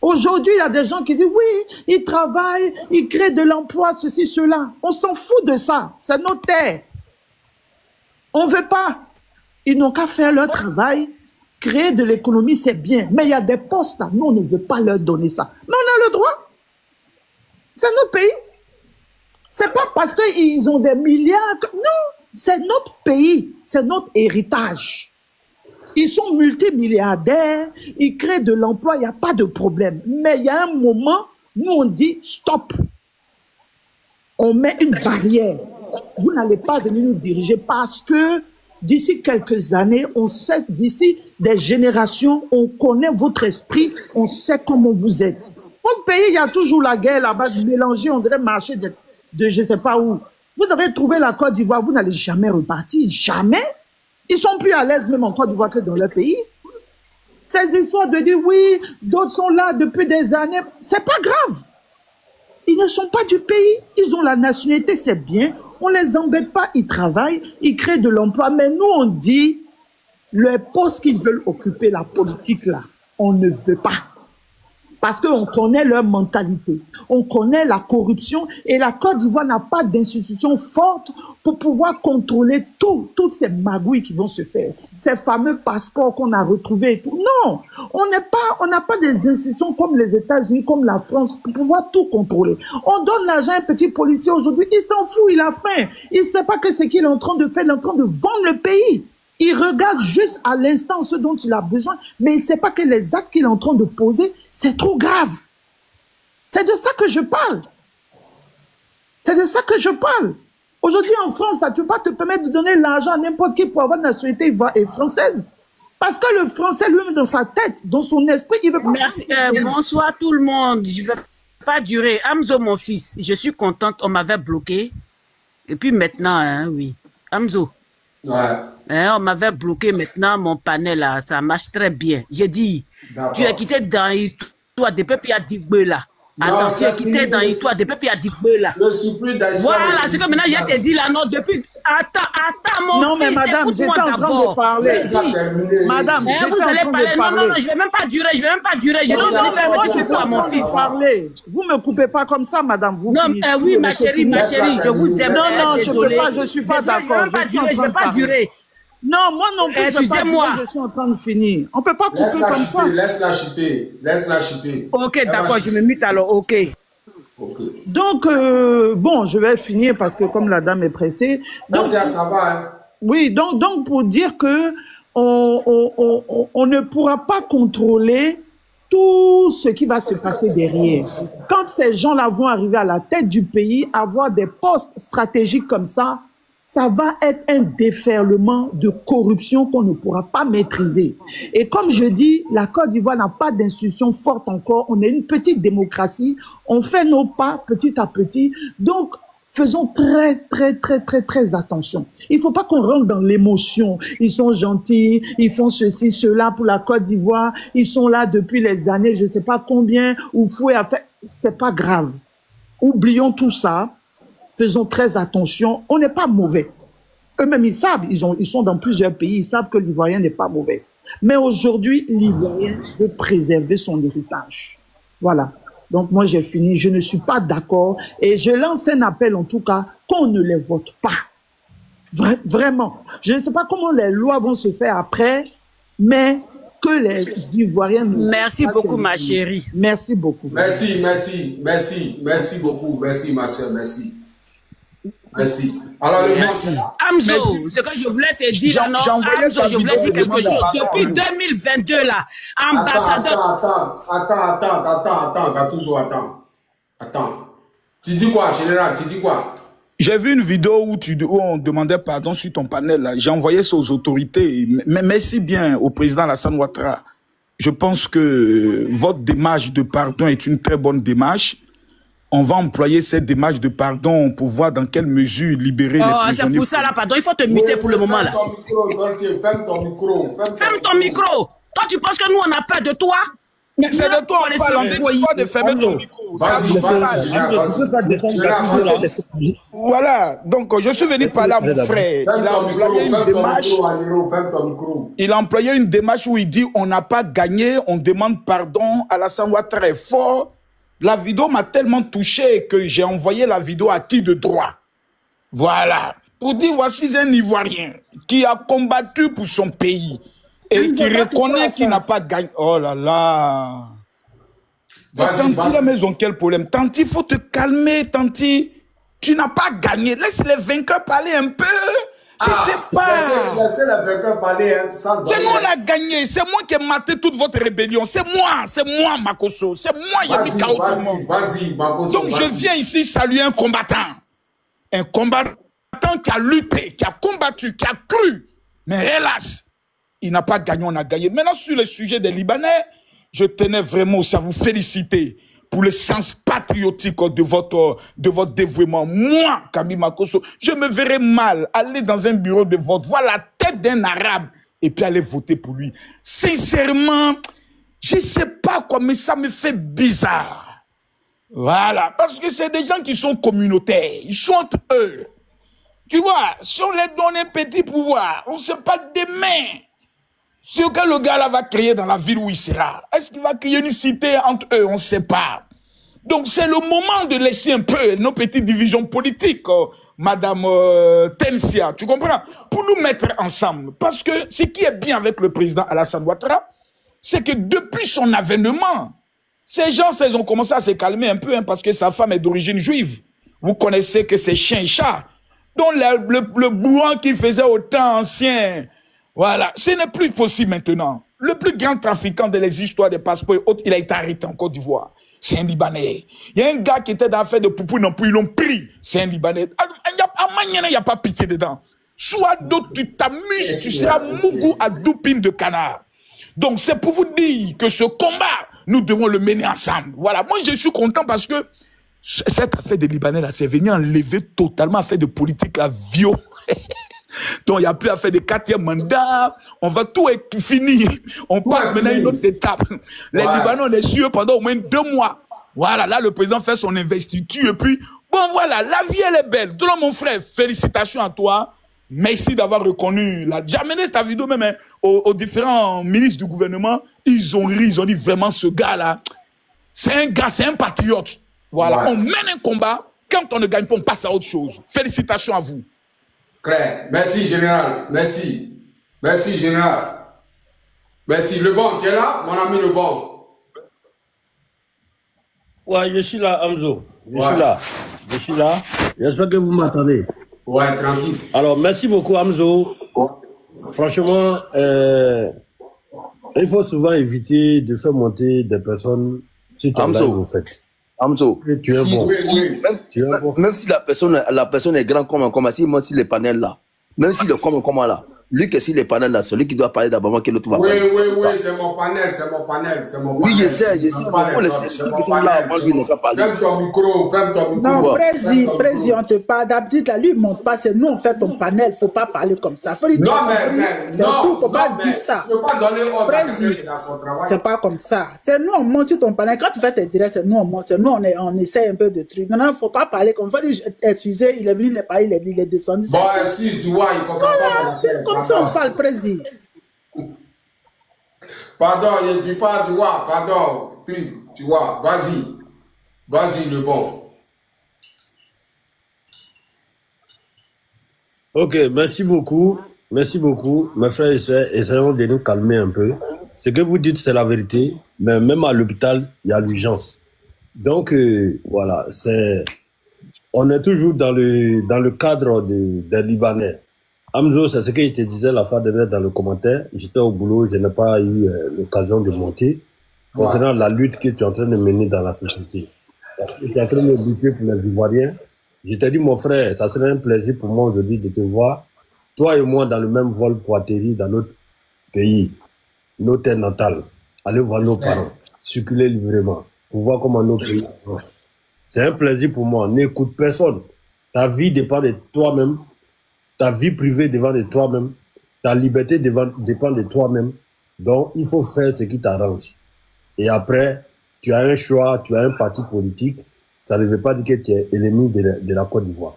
Aujourd'hui, il y a des gens qui disent, oui, ils travaillent, ils créent de l'emploi, ceci, cela. On s'en fout de ça. C'est nos terres. On ne veut pas. Ils n'ont qu'à faire leur travail. Créer de l'économie, c'est bien. Mais il y a des postes là. Nous, on ne veut pas leur donner ça. Mais on a le droit. C'est notre pays. C'est pas parce qu'ils ont des milliards. Non, c'est notre pays. C'est notre héritage. Ils sont multimilliardaires. Ils créent de l'emploi. Il n'y a pas de problème. Mais il y a un moment, nous, on dit stop. On met une barrière. Vous n'allez pas venir nous diriger parce que d'ici quelques années, on sait, d'ici des générations, on connaît votre esprit, on sait comment vous êtes. Votre pays, il y a toujours la guerre là-bas, mélangée, on dirait marcher de je ne sais pas où. Vous avez trouvé la Côte d'Ivoire, vous n'allez jamais repartir, jamais. Ils sont plus à l'aise même en Côte d'Ivoire que dans leur pays. Ces histoires de dire oui, d'autres sont là depuis des années, c'est pas grave. Ils ne sont pas du pays, ils ont la nationalité, c'est bien. On ne les embête pas, ils travaillent, ils créent de l'emploi. Mais nous, on dit, le poste qu'ils veulent occuper, la politique là, on ne veut pas. Parce qu'on connaît leur mentalité, on connaît la corruption et la Côte d'Ivoire n'a pas d'institution forte pour pouvoir contrôler toutes ces magouilles qui vont se faire. Ces fameux passeports qu'on a retrouvés et tout. Non, on n'a pas des institutions comme les États-Unis, comme la France pour pouvoir tout contrôler. On donne l'argent à un petit policier aujourd'hui, il s'en fout, il a faim. Il ne sait pas que ce qu'il est en train de faire, il est en train de vendre le pays. Il regarde juste à l'instant ce dont il a besoin, mais il ne sait pas que les actes qu'il est en train de poser, c'est trop grave. C'est de ça que je parle. C'est de ça que je parle. Aujourd'hui, en France, tu ne peux pas te permettre de donner l'argent à n'importe qui pour avoir une nationalité française. Parce que le français, lui-même, dans sa tête, dans son esprit, il veut pas... Merci. Bonsoir tout le monde. Je ne vais pas durer. Hamzo, mon fils, je suis contente. On m'avait bloqué. Et puis maintenant, hein, oui. Hamzo. Ouais. On m'avait bloqué maintenant, mon panel là, ça marche très bien. J'ai dit, tu es quitté dans l'histoire des peuples à Digbe là. Attends, tu es quitté dans l'histoire des peuples à Digbe là. Je suis plus dans l'histoire. Voilà, c'est que maintenant, je t'ai dit là, non, depuis. Attends, mon non, fils, mais madame, écoute-moi d'abord. Madame, vous allez parler. Non, je ne vais même pas durer, je vais pas à mon fils. Parler. Vous ne me coupez pas comme ça, madame. Vous non, oui, ma chérie, je vous aime. Non, je ne suis pas d'accord. Je ne vais pas durer. Non, moi non plus, excusez-moi. Je suis en train de finir. On ne peut pas couper comme ça. Laisse-la chuter. Ok, d'accord, je me mute alors, ok. Donc, bon, je vais finir parce que comme la dame est pressée. Donc, ça va, hein. Oui, donc pour dire que on ne pourra pas contrôler tout ce qui va se passer derrière. Quand ces gens-là vont arriver à la tête du pays, avoir des postes stratégiques comme ça va être un déferlement de corruption qu'on ne pourra pas maîtriser. Et comme je dis, la Côte d'Ivoire n'a pas d'institution forte encore. On est une petite démocratie. On fait nos pas petit à petit. Donc, faisons très attention. Il ne faut pas qu'on rentre dans l'émotion. Ils sont gentils, ils font ceci, cela pour la Côte d'Ivoire. Ils sont là depuis les années, je ne sais pas combien, ou fouet à faire. C'est pas grave. Oublions tout ça. Faisons très attention. On n'est pas mauvais. Eux-mêmes, ils savent. Ils sont dans plusieurs pays. Ils savent que l'Ivoirien n'est pas mauvais. Mais aujourd'hui, l'Ivoirien veut préserver son héritage. Voilà. Donc, moi, j'ai fini. Je ne suis pas d'accord. Et je lance un appel, en tout cas, qu'on ne les vote pas. Vraiment. Je ne sais pas comment les lois vont se faire après, mais que les Ivoiriens... Merci beaucoup, ma chérie. Merci beaucoup. Merci beaucoup. Merci, ma soeur. Merci. Alors, merci. Hamzo, ce que je voulais te dire, Hamzo, je voulais dire quelque chose. Depuis 2022, là, ambassadeur... Attends. Tu dis quoi, général? Tu dis quoi? J'ai vu une vidéo où on demandait pardon sur ton panel, là. J'ai envoyé ça aux autorités. Mais merci bien au président Alassane Ouattara. Je pense que votre démarche de pardon est une très bonne démarche. On va employer cette démarche de pardon pour voir dans quelle mesure libérer les prisonniers. C'est pour ça, là, pardon. Il faut te muter pour le moment, là. Ferme ton micro. Toi, tu penses que nous, on a peur de toi? Mais c'est de toi, on parle. On dit pas de fermer ton micro. Vas-y. Voilà. Donc, je suis venu parler à mon frère. Il a employé une démarche où il dit on n'a pas gagné, on demande pardon. Alassane Ouattara est fort. La vidéo m'a tellement touché que j'ai envoyé la vidéo à qui de droit. Voilà. pour dire voici un Ivoirien qui a combattu pour son pays et qui reconnaît qu'il n'a pas gagné. Oh là là. Tanti, la maison, quel problème? Tanti, il faut te calmer, Tanti. Tu n'as pas gagné. Laisse les vainqueurs parler un peu. Je sais pas. Laissez les vainqueurs parler sans donner. C'est nous, on a gagné. C'est moi qui ai maté toute votre rébellion. C'est moi, Makosso. C'est moi, Yami Kao. Vas-y, Makosso. Donc, je viens ici saluer un combattant. Un combattant qui a lutté, qui a combattu, qui a cru. Mais hélas, il n'a pas gagné, on a gagné. Maintenant, sur le sujet des Libanais, je tenais vraiment aussi à vous féliciter pour le sens patriotique de votre dévouement. Moi, Kami Makosso, je me verrais mal aller dans un bureau de vote, voir la tête d'un arabe et puis aller voter pour lui. Sincèrement, je ne sais pas quoi, mais ça me fait bizarre. Voilà, parce que c'est des gens qui sont communautaires, ils sont entre eux. Tu vois, si on les donne un petit pouvoir, on ne sait pas demain ce que le gars là va créer dans la ville où il sera. Est-ce qu'il va créer une cité entre eux? On ne sait pas. Donc c'est le moment de laisser un peu nos petites divisions politiques, Madame Tensia, tu comprends? Pour nous mettre ensemble. Parce que ce qui est bien avec le président Alassane Ouattara, c'est que depuis son avènement, ces gens, ils ont commencé à se calmer un peu, hein, parce que sa femme est d'origine juive. Vous connaissez que c'est chien et chat. Donc le bourrin qui faisait au temps ancien, voilà, ce n'est plus possible maintenant. Le plus grand trafiquant de les histoires des passeports et autres, il a été arrêté en Côte d'Ivoire. C'est un Libanais. Il y a un gars qui était dans l'affaire de Poupou, non plus, ils l'ont pris. C'est un Libanais. À Maniana, il n'y a pas pitié dedans. Soit d'autres, tu t'amuses, tu seras mougou à doupine de canard. Donc c'est pour vous dire que ce combat, nous devons le mener ensemble. Voilà, moi je suis content parce que cette affaire des Libanais là, c'est venu enlever totalement l'affaire de politique la violence. Donc il n'y a plus à faire de 4e mandat, on va tout être fini. On passe maintenant à une autre étape. Les Libanais, on est sûr pendant au moins 2 mois. Voilà, là le président fait son investiture et puis, bon voilà, la vie elle est belle. Donc mon frère, félicitations à toi. Merci d'avoir reconnu la... J'ai amené cette vidéo même, hein, aux différents ministres du gouvernement. Ils ont ri, ils ont dit vraiment ce gars-là, c'est un gars, c'est un patriote. Voilà, on mène un combat. Quand on ne gagne pas, on passe à autre chose. Félicitations à vous. Claire, merci général, merci. Merci général. Merci. Le bon, tu es là, mon ami le bon? Ouais, je suis là, Hamzo. Je suis là. J'espère que vous m'entendez. Ouais, tranquille. Alors, merci beaucoup, Hamzo. Franchement, il faut souvent éviter de faire monter des personnes si tu as en fait. Hamzo, tu es bon. Même si la personne est grande comme si monte sur les panels là, même si le comme là, lui que si les panels là, celui qui doit parler d'abord que l'autre va parler. Oui, c'est mon panel, c'est mon panel. Oui, je sais, ceux qui sont là avant lui ne pas parler. Ferme ton micro. Non, Prési, on te parle d'habitude, là, lui, il ne monte pas, c'est nous, on fait ton panel, il ne faut pas parler comme ça. Faut dire, c'est tout, il ne faut pas dire ça. Prési, c'est pas comme ça. C'est nous, on monte sur ton panel. Quand tu fais tes directs, c'est nous, on monte, c'est nous, on essaie un peu de trucs. Non, il ne faut pas parler comme ça. Il faut dire, excusez, il est venu, il est parlé, il est descendu. Bon, excuse, tu vois, il ne comprend pas. C'est comme ça, on parle, Prési. Pardon, je ne dis pas, tu vois, pardon, tu vois, vas-y, le bon. Ok, merci beaucoup, mes frères et sœurs, essayons de nous calmer un peu. Ce que vous dites, c'est la vérité, mais même à l'hôpital, il y a l'urgence. Donc, voilà, on est toujours dans le cadre des Libanais. Hamzo, c'est ce que je te disais la fois dernière dans le commentaire. J'étais au boulot, je n'ai pas eu l'occasion de monter concernant la lutte que tu es en train de mener dans la société. Tu es en train de lutter pour les Ivoiriens. Je t'ai dit, mon frère, ça serait un plaisir pour moi aujourd'hui de te voir, toi et moi, dans le même vol pour atterrir dans notre pays, nos terres natales, aller voir nos parents, circuler librement, pour voir comment nos pays avancent. C'est un plaisir pour moi. N'écoute personne. Ta vie dépend de toi-même. Ta vie privée dépend de toi-même. Ta liberté dépend de toi-même. Donc, il faut faire ce qui t'arrange. Et après, tu as un choix, tu as un parti politique. Ça ne veut pas dire que tu es ennemi de la Côte d'Ivoire.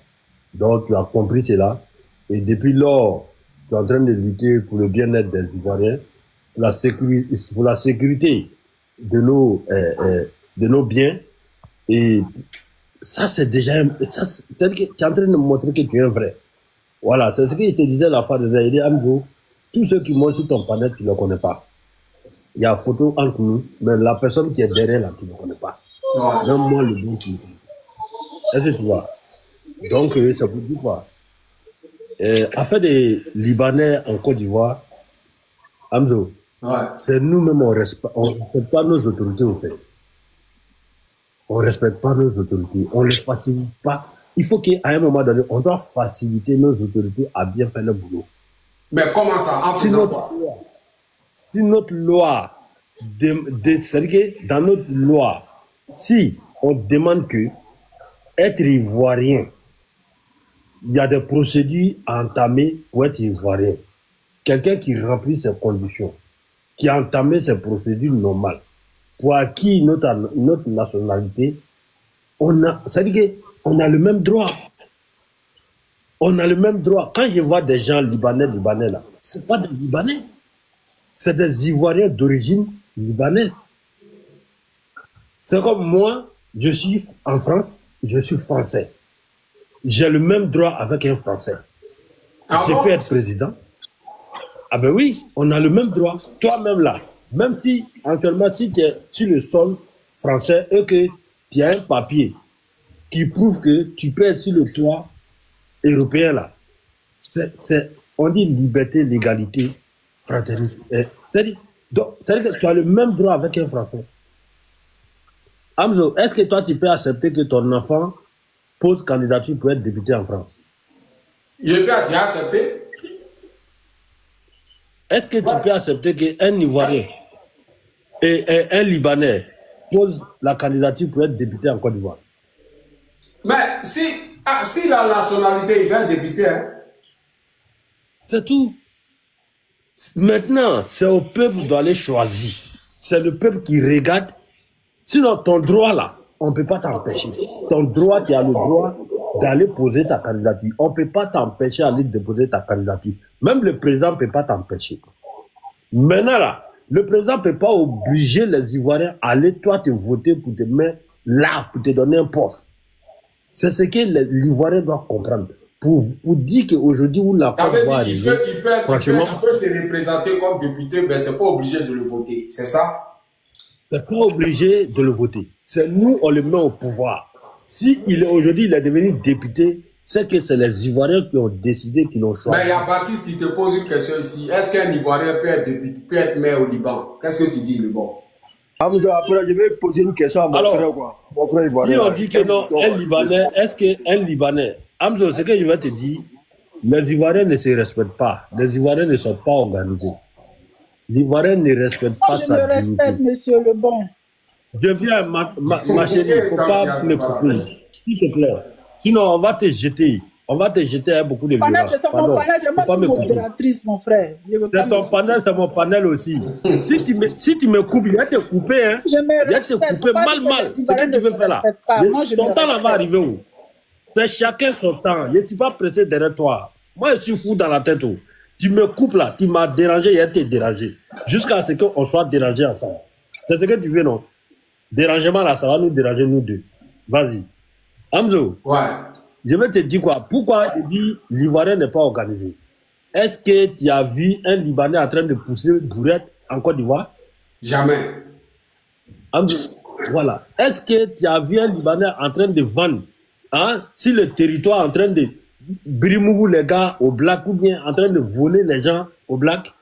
Donc, tu as compris cela. Et depuis lors, tu es en train de lutter pour le bien-être des Ivoiriens, pour la sécurité de nos biens. Et ça, c'est déjà... C'est-à-dire que tu es en train de montrer que tu es un vrai. Voilà, c'est ce qu'il te disait la fois de il dit, Amgo, tous ceux qui montent sur ton panel, tu ne le connais pas. Il y a photo entre nous, mais la personne qui est derrière là, tu ne le connais pas. Même moi, le bon qui. Est-ce que tu vois? Donc, ça vous dit quoi? Affaire des Libanais en Côte d'Ivoire, Amzo, c'est nous-mêmes, on ne respecte pas nos autorités, au fait. On ne respecte pas nos autorités, on ne les facilite pas. Il faut qu'à un moment donné, on doit faciliter nos autorités à bien faire le boulot. Mais comment ça? En faisant quoi? Si notre loi, c'est-à-dire que dans notre loi, si on demande que être ivoirien, il y a des procédures à entamer pour être ivoirien. Quelqu'un qui remplit ces conditions, qui a entamé ces procédures normales, pour acquis notre nationalité, c'est-à-dire qu'on a le même droit. On a le même droit. Quand je vois des gens libanais là, ce pas des Libanais. C'est des Ivoiriens d'origine libanaise. C'est comme moi, je suis en France, je suis français. J'ai le même droit avec un Français. Je peux être président. Ah ben oui, on a le même droit. Toi-même là, même si actuellement, si tu es sur le sol français et que tu as un papier qui prouve que tu peux être sur le toit européen là, on dit liberté, légalité, fraternité. C'est-à-dire que tu as le même droit avec un Français. Amzo, est-ce que toi tu peux accepter que ton enfant pose candidature pour être député en France? Je peux accepter. Est-ce que tu peux accepter qu'un Ivoirien et un Libanais pose la candidature pour être député en Côte d'Ivoire? Mais si la nationalité, il va être député, hein? C'est tout. Maintenant, c'est au peuple d'aller choisir. C'est le peuple qui regarde. Sinon, ton droit là, on ne peut pas t'empêcher. Ton droit, tu as le droit d'aller poser ta candidature. On ne peut pas t'empêcher d'aller déposer ta candidature. Même le président ne peut pas t'empêcher. Maintenant là, le président ne peut pas obliger les Ivoiriens à aller toi te voter pour te mettre là, pour te donner un poste. C'est ce que l'Ivoirien doit comprendre. Pour dire qu'aujourd'hui, où la Côte va arriver, franchement... Il peut se représenter comme député, mais c'est pas obligé de le voter. C'est ça? C'est pas obligé de le voter. C'est nous, on le met au pouvoir. Si aujourd'hui, il est devenu député, c'est que c'est les Ivoiriens qui ont décidé, qui l'ont choisi. Mais il y a Baptiste qui te pose une question ici. Est-ce qu'un Ivoirien peut être député, peut être maire au Liban? Qu'est-ce que tu dis, le bon? Après, je vais poser une question à mon frère, quoi. Mon frère ivoirien. Si on dit que non, un Libanais, est-ce qu'un Libanais... Amzo, ce que je vais te dire, les Ivoiriens ne se respectent pas. Les Ivoiriens ne sont pas organisés. L'Ivoirien ne respecte pas sa dignité. Je me respecte, monsieur le bon. Je viens, ma chérie, il ne faut pas me couper. S'il te plaît. Sinon, on va te jeter. On va te jeter avec beaucoup de violence. C'est mon panel, c'est moi qui suis modératrice, mon frère. C'est ton panel, c'est mon panel aussi. Si tu me coupes, il va te couper. Hein. Je me il va te couper mal. Ce que tu veux faire là. Ton temps là va arriver où? C'est chacun son temps. Je ne suis pas pressé derrière toi. Moi, je suis fou dans la tête. Tu me coupes là, tu m'as dérangé, il a été dérangé. Jusqu'à ce qu'on soit dérangé ensemble. C'est ce que tu veux, non? Dérangement là, ça va nous déranger nous deux. Vas-y. Amzo. Ouais. Je vais te dire quoi? Pourquoi je dis l'Ivoirien n'est pas organisé? Est-ce que tu as vu un Libanais en train de pousser bourrette en Côte d'Ivoire? Jamais. Amzo. Voilà. Est-ce que tu as vu un Libanais en train de vendre? Hein, si le territoire est en train de brimou les gars au black ou bien en train de voler les gens au black?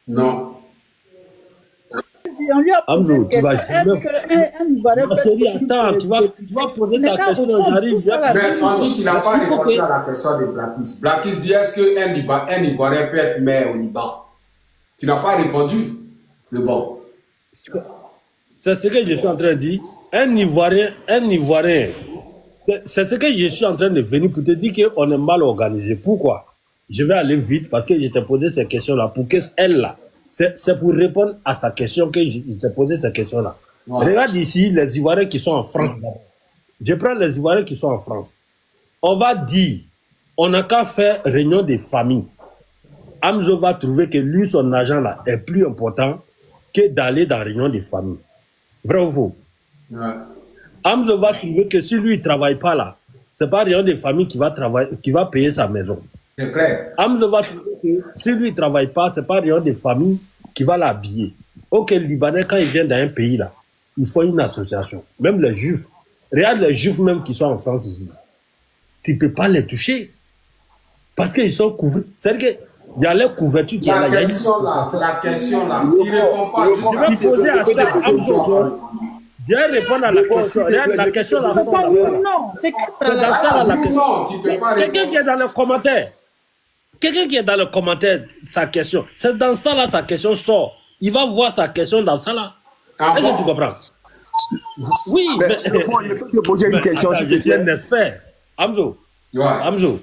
Non. On lui a posé une question. Est-ce qu'un Ivoirien peut... Attends, tu vas poser ta question, j'arrive. Mais Fanny, tu n'as pas répondu à la question de Blackis. Blackis dit, est-ce qu'un Ivoirien peut être maire au Liban? Tu n'as pas répondu, le bon. C'est ce que je suis en train de dire. Un Ivoirien, c'est ce que je suis en train de venir pour te dire qu'on est mal organisé. Pourquoi? Je vais aller vite parce que je t'ai posé ces questions-là. Pour qu'elle là, c'est pour répondre à sa question que je t'ai posé ces questions-là. Ouais. Regarde ici les Ivoiriens qui sont en France. Je prends les Ivoiriens qui sont en France. On va dire, on n'a qu'à faire réunion des familles. Amzo va trouver que lui, son argent là, est plus important que d'aller dans la réunion des familles. Vrai ou faux? Ouais. Amzo va trouver que si lui, il ne travaille pas là, c'est pas rien des familles qui va travailler, qui va payer sa maison. C'est clair. Hamza va trouver que si lui ne travaille pas, c'est pas rien des familles qui va l'habiller. Ok, le Libanais, quand il vient dans un pays là, il faut une association. Même les Juifs. Regarde les Juifs même qui sont en France ici. Tu ne peux pas les toucher. Parce qu'ils sont couverts. C'est-à-dire qu'il y a les couvertures qui la question là, tu réponds pas. Je vais poser à ça. Je vais répondre à la question. Regarde la question là. Non, c'est la question. Quelqu'un qui est dans le commentaire. Quelqu'un qui est dans le commentaire, sa question. C'est dans ça là, sa question sort. Il va voir sa question dans ça là. Est-ce que tu comprends? Oui, mais je peux te poser une question, s'il te plaît. Un expert. Hamzo. Hamzo.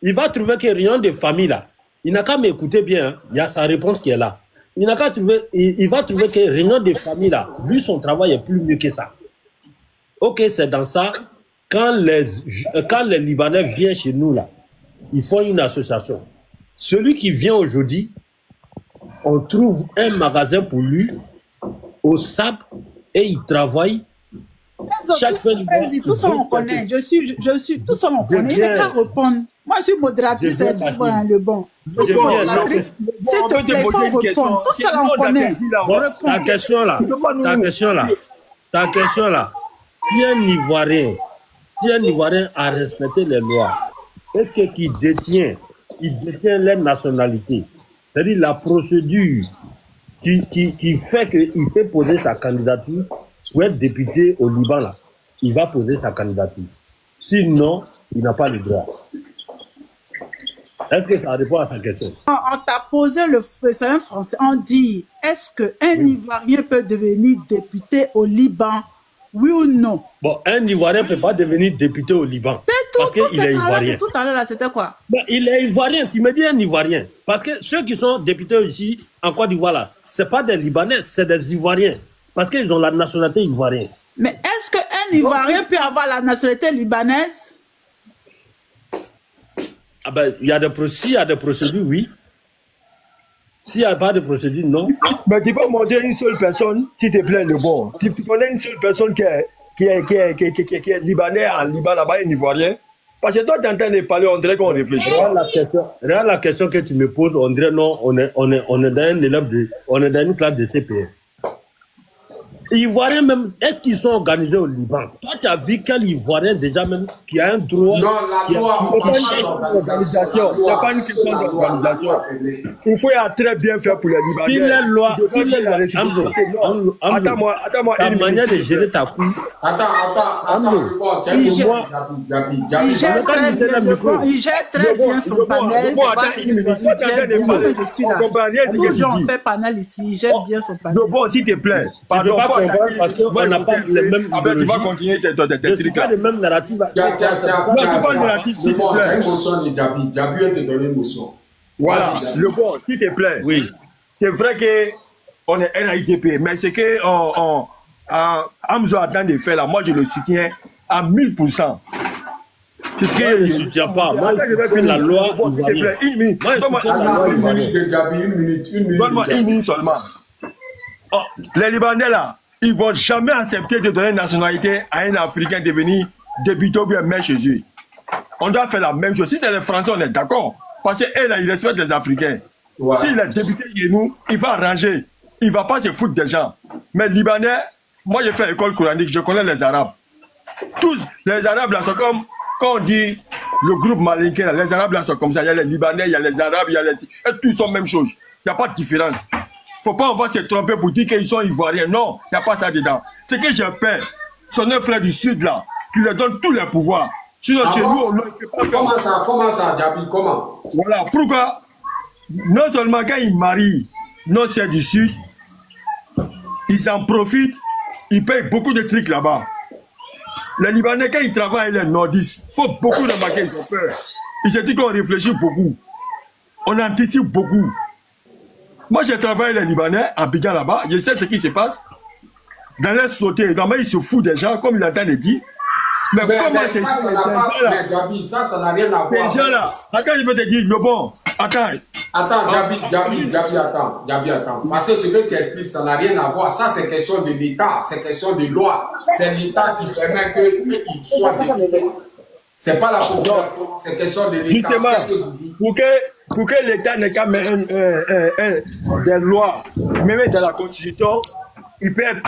Il va trouver que rien de famille là. Il n'a qu'à m'écouter bien. Hein. Il y a sa réponse qui est là. Il n'a qu'à trouver. Il va trouver que rien de famille là. Lui, son travail est plus mieux que ça. Ok, c'est dans ça. Quand les Libanais viennent chez nous là, ils font une association. Celui qui vient aujourd'hui, on trouve un magasin pour lui au SAP et il travaille. Chaque fois, tout ça on connaît. Je suis tout ça on connaît. Il n'est qu'à répondre. Moi, je suis modératrice, c'est le bon. Je suis modératrice. S'il te plaît, il faut répondre. Tout ça on connaît. Ta question là. Si un Ivoirien a respecté les lois et qu'il détient les nationalités, c'est-à-dire la procédure qui fait qu'il peut poser sa candidature pour être député au Liban, là, il va poser sa candidature. Sinon, il n'a pas le droit. Est-ce que ça répond à ta question? On t'a posé c'est un français. On dit, est-ce qu'un Ivoirien peut devenir député au Liban? Oui ou non? Bon, un Ivoirien ne peut pas devenir député au Liban. Parce qu'il est Ivoirien. Tout à l'heure, c'était quoi? Ben, il est Ivoirien. Tu me dis un Ivoirien. Parce que ceux qui sont députés ici, en Côte d'Ivoire, là, ce n'est pas des Libanais, c'est des Ivoiriens. Parce qu'ils ont la nationalité ivoirienne. Mais est-ce qu'un Ivoirien peut avoir la nationalité libanaise? Ah ben, s'il y a des procédures, oui. S'il n'y a pas de procédure, non. Mais tu peux montrer une seule personne, s'il te plaît, le bon. Tu connais une seule personne qui est libanais en Liban, là-bas, un Ivoirien. Parce que toi, tu es en train de parler, on dirait qu'on réfléchit. Regarde la question que tu me poses, on dirait non, on est dans une classe de CPR. Ivoiriens même, est-ce qu'ils sont organisés au Liban? Toi, tu as vu quel Ivoirien déjà même qui a un droit? Non, la loi, on parle d'organisation. Il n'y a pas une question d'organisation. Il faut très bien faire pour les Libanais. Si les lois, attends-moi, ta manière de gérer ta couille. Il gère très bien son panel. Je suis là. Toujours on fait panel ici, il gère bien son panel. Bon, s'il te plaît, pardon. Parce qu'on n'a pas les mêmes idéologies. Tu vas continuer tes trucs là. Pas les mêmes narratifs. Djabi te donner l'émotion. Voilà, le bon, s'il te plaît. Oui. C'est vrai qu'on est NAIDP, mais c'est que Hamza a de faire là, moi je le soutiens à 1000%. C'est ce que je ne soutiens pas. Moi, je vais faire la loi. S'il te plaît, une minute. Donne-moi une minute seulement. Oh, les Libanais là, ils ne vont jamais accepter de donner une nationalité à un Africain de venir débuter ou bien maire chez eux. On doit faire la même chose. Si c'est les Français, on est d'accord. Parce qu'eux là, ils respectent les Africains. Ouais. S'il est débuté chez nous, il va arranger. Il ne va pas se foutre des gens. Mais les Libanais, moi j'ai fait école coranique, je connais les Arabes. Tous les Arabes là sont comme, quand on dit le groupe malinqué, là, les Arabes là sont comme ça. Il y a les Libanais, il y a les Arabes, il y a les... Et tous sont la même chose. Il n'y a pas de différence. Il ne faut pas on va se tromper pour dire qu'ils sont ivoiriens. Non, il n'y a pas ça dedans. Ce que j'ai peur, c'est un frère du Sud là, qui leur donne tous les pouvoirs. Sinon, chez nous, on ne peut pas. Comment ça, Djabi, comment? Voilà, pourquoi? Non seulement quand ils marient nos sœurs du Sud, ils en profitent, ils payent beaucoup de trucs là-bas. Les Libanais, quand ils travaillent les nordistes, il faut beaucoup remarquer, ils ont peur. Ils se disent qu'on réfléchit beaucoup. On anticipe beaucoup. Moi, j'ai travaillé les Libanais à Abidjan là-bas. Je sais ce qui se passe. Dans les sociétés, normalement, ils se foutent des gens, comme il a de dire. Mais comment c'est ça? Ça n'a rien à voir. Ces gens-là, attends, je peux te dire, le bon. Attends, Djabi, attends. Parce que ce que tu expliques, ça n'a rien à voir. Ça, c'est question de l'État, c'est question de loi. C'est l'État qui permet qu'il soit député. C'est pas la population, c'est question de l'État. Pour que l'État n'ait qu'à mettre des lois, même dans la Constitution, ils peuvent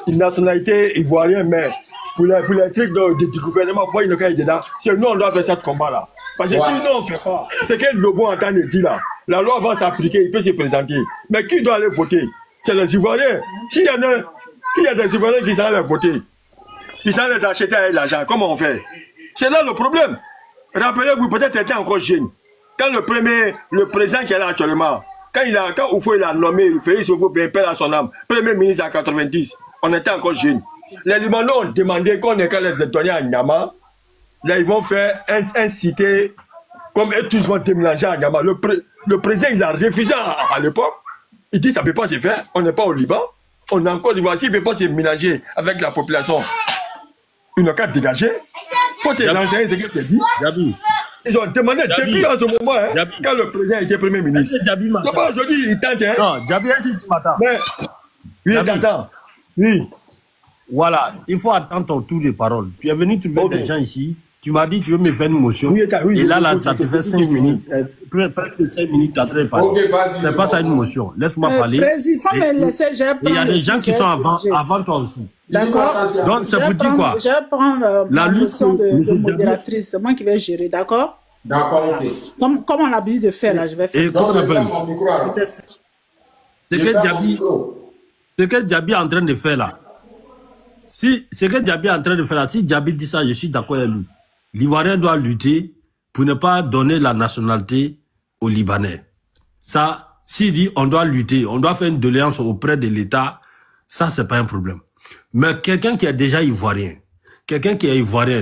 une nationalité ivoirienne, mais pour les trucs du gouvernement, pourquoi ils ne caillent dedans? C'est nous, on doit faire ce combat-là. Parce que sinon, on ne fait pas. C'est que le bon entend le dit là. La loi va s'appliquer, il peut se présenter. Mais qui doit aller voter? C'est les Ivoiriens. S'il y a des Ivoiriens qui savent aller voter, ils savent les acheter avec l'argent, comment on fait? C'est là le problème. Rappelez-vous, peut-être était encore jeune. Quand le président qui est là actuellement, quand Oufo il a nommé Félix Oufo-Boigny, père à son âme, premier ministre en 90, on était encore jeunes. Les Libanais ont demandé qu'on ait qu'à les étonner à Nyama. Là, ils vont faire un cité, comme eux tous vont déménager à Nyama. Le président, il a refusé à l'époque. Il dit ça ne peut pas se faire. On n'est pas au Liban. On est encore d'Ivoire. S'il ne peut pas se mélanger avec la population, ils n'ont qu'à dégager. Il faut te renseigner ce que tu dis. Ils ont demandé depuis en ce moment, hein, quand le président était premier ministre. C'est pas aujourd'hui, il tente. Hein. Non, Djabi, tu m'attends. Oui, t'entends. Oui. Voilà, il faut attendre ton tour de parole. Tu es venu trouver des gens ici. Tu m'as dit tu veux me faire une motion. Et là, ça te fait 5 minutes. Presque 5 minutes, tu as très parlé. C'est pas ça une motion. Laisse-moi parler. Il faut me laisser, il y a des gens qui sont avant toi aussi. D'accord. Donc, ça vous dit quoi? Je vais prendre la motion de modératrice. C'est moi qui vais gérer, d'accord? D'accord, ok. Comme on a l'habitude de faire, là, je vais faire. Et comment on appelle? Ce que Djabi est en train de faire là. Si ce que Djabi est en train de faire là, si Djabi dit ça, je suis d'accord avec lui. L'Ivoirien doit lutter pour ne pas donner la nationalité aux Libanais. Ça, s'il dit on doit lutter, on doit faire une doléance auprès de l'État, ça, c'est pas un problème. Mais quelqu'un qui est déjà Ivoirien,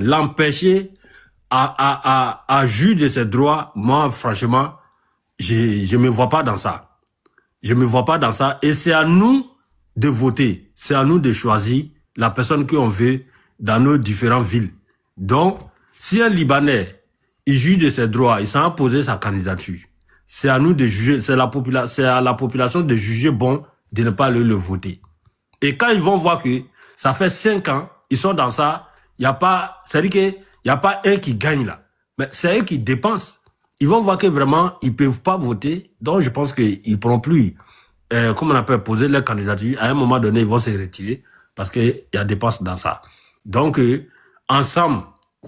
l'empêcher à jouir de ses droits, moi, franchement, je me vois pas dans ça. Je me vois pas dans ça. Et c'est à nous de voter. C'est à nous de choisir la personne qu'on veut dans nos différentes villes. Donc, si un Libanais, il juge de ses droits, il s'en a posé sa candidature, c'est à nous de juger, c'est à la population de juger bon de ne pas le voter. Et quand ils vont voir que ça fait 5 ans, ils sont dans ça, c'est-à-dire qu'il n'y a pas un qui gagne là. Mais c'est eux qui dépensent. Ils vont voir que vraiment, ils ne peuvent pas voter. Donc, je pense qu'ils ne pourront plus, comme on appelle, poser leur candidature. À un moment donné, ils vont se retirer parce qu'il y a des dépenses dans ça. Donc, ensemble,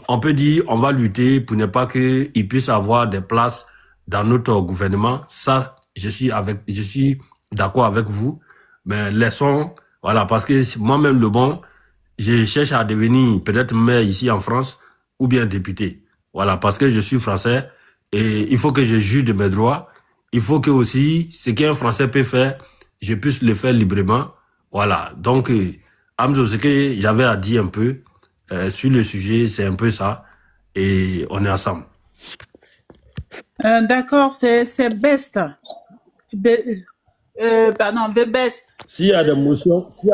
on peut dire on va lutter pour ne pas qu'ils puissent avoir des places dans notre gouvernement. Ça, je suis d'accord avec vous. Mais laissons, voilà, parce que moi-même, le bon, je cherche à devenir peut-être maire ici en France ou bien député. Voilà, parce que je suis français et il faut que je juge de mes droits. Il faut que aussi, ce qu'un Français peut faire, je puisse le faire librement. Voilà, donc, Hamzo, ce que j'avais à dire un peu sur le sujet, c'est un peu ça. Et on est ensemble. D'accord, c'est best. Pardon, best. S'il y a des motions, il n'y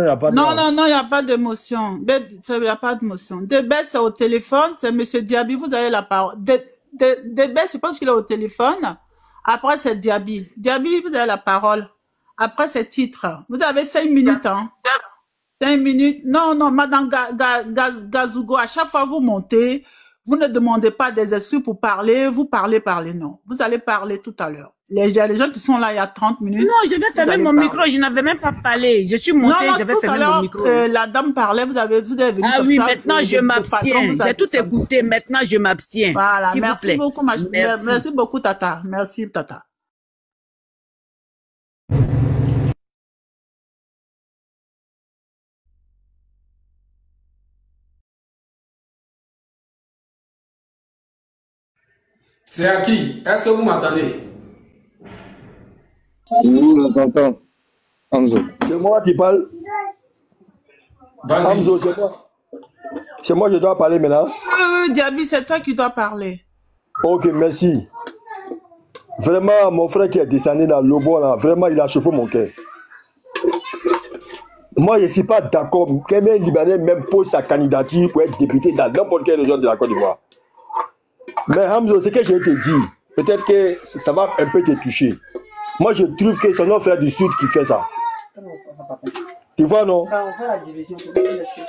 a pas de... Non, il n'y a pas de motion. Il n'y a pas de motion. De best, c'est au téléphone. C'est M. Diaby, vous avez la parole. De best, je pense qu'il est au téléphone. Après, c'est Diaby. Diaby, vous avez la parole. Après, c'est titre. Vous avez 5 minutes, hein. 5 minutes. Non, Madame Gazougo, à chaque fois vous montez, vous ne demandez pas des excuses pour parler, vous parlez, non. Vous allez parler tout à l'heure. Il y a les gens qui sont là il y a 30 minutes. Non, je vais fermer mon micro, je n'avais même pas parlé. Je suis montée, je vais fermer mon micro. La dame parlait, vous avez venu. Ah oui, maintenant je m'abstiens. J'ai tout écouté, maintenant je m'abstiens. Voilà, merci beaucoup, merci beaucoup, Tata. Merci, Tata. C'est à qui? Est-ce que vous m'entendez? Oui, on t'entend. Hamzo. C'est moi qui parle. Hamzo, c'est moi. C'est moi qui dois parler maintenant. Oui, Diaby, c'est toi qui dois parler. Ok, merci. Vraiment, mon frère qui est descendu dans le bon, là, vraiment, il a chauffé mon cœur. Moi, je ne suis pas d'accord qu'un Libanais même pose sa candidature pour être député dans n'importe quelle région de la Côte d'Ivoire. Mais Hamzo, ce que je vais te dire, peut-être que ça va un peu te toucher. Moi, je trouve que c'est notre frère du Sud qui fait ça. Tu vois, non?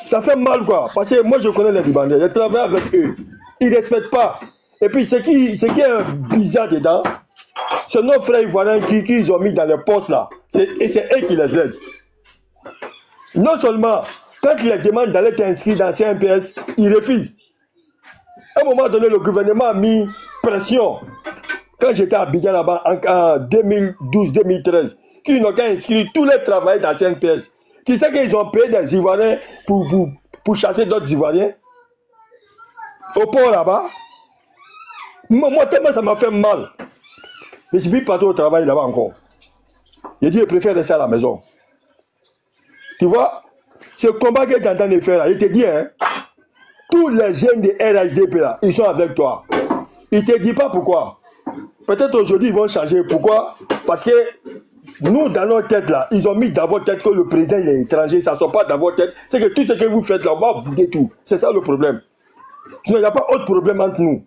Ça fait mal, quoi. Parce que moi, je connais les Libanais. Je travaille avec eux. Ils ne respectent pas. Et puis, ce qui est bizarre dedans, c'est nos frères ivoiriens qui ont mis dans les postes là. Et c'est eux qui les aident. Non seulement, quand ils les demandent d'aller t'inscrire dans CNPS, ils refusent. À un moment donné, le gouvernement a mis pression. Quand j'étais à Abidjan là-bas en 2012-2013, qu'ils n'ont qu'à inscrire tous les travailleurs dans CNPS. Qui sait qu'ils ont payé des Ivoiriens pour chasser d'autres Ivoiriens? Au port là-bas. Moi, tellement ça m'a fait mal. Je suis parti au travail là-bas encore. J'ai dit, je préfère rester à la maison. Tu vois, ce combat que tu es en train de faire là, il te dit, hein, tous les jeunes de RHDP là, ils sont avec toi. Il ne te dit pas pourquoi. Peut-être aujourd'hui, ils vont changer. Pourquoi? Parce que nous, dans notre tête là, ils ont mis dans votre tête que le président il est étranger. Ça ne sort pas dans votre tête. C'est que tout ce que vous faites là, on va bouder tout. C'est ça le problème. Il n'y a pas autre problème entre nous.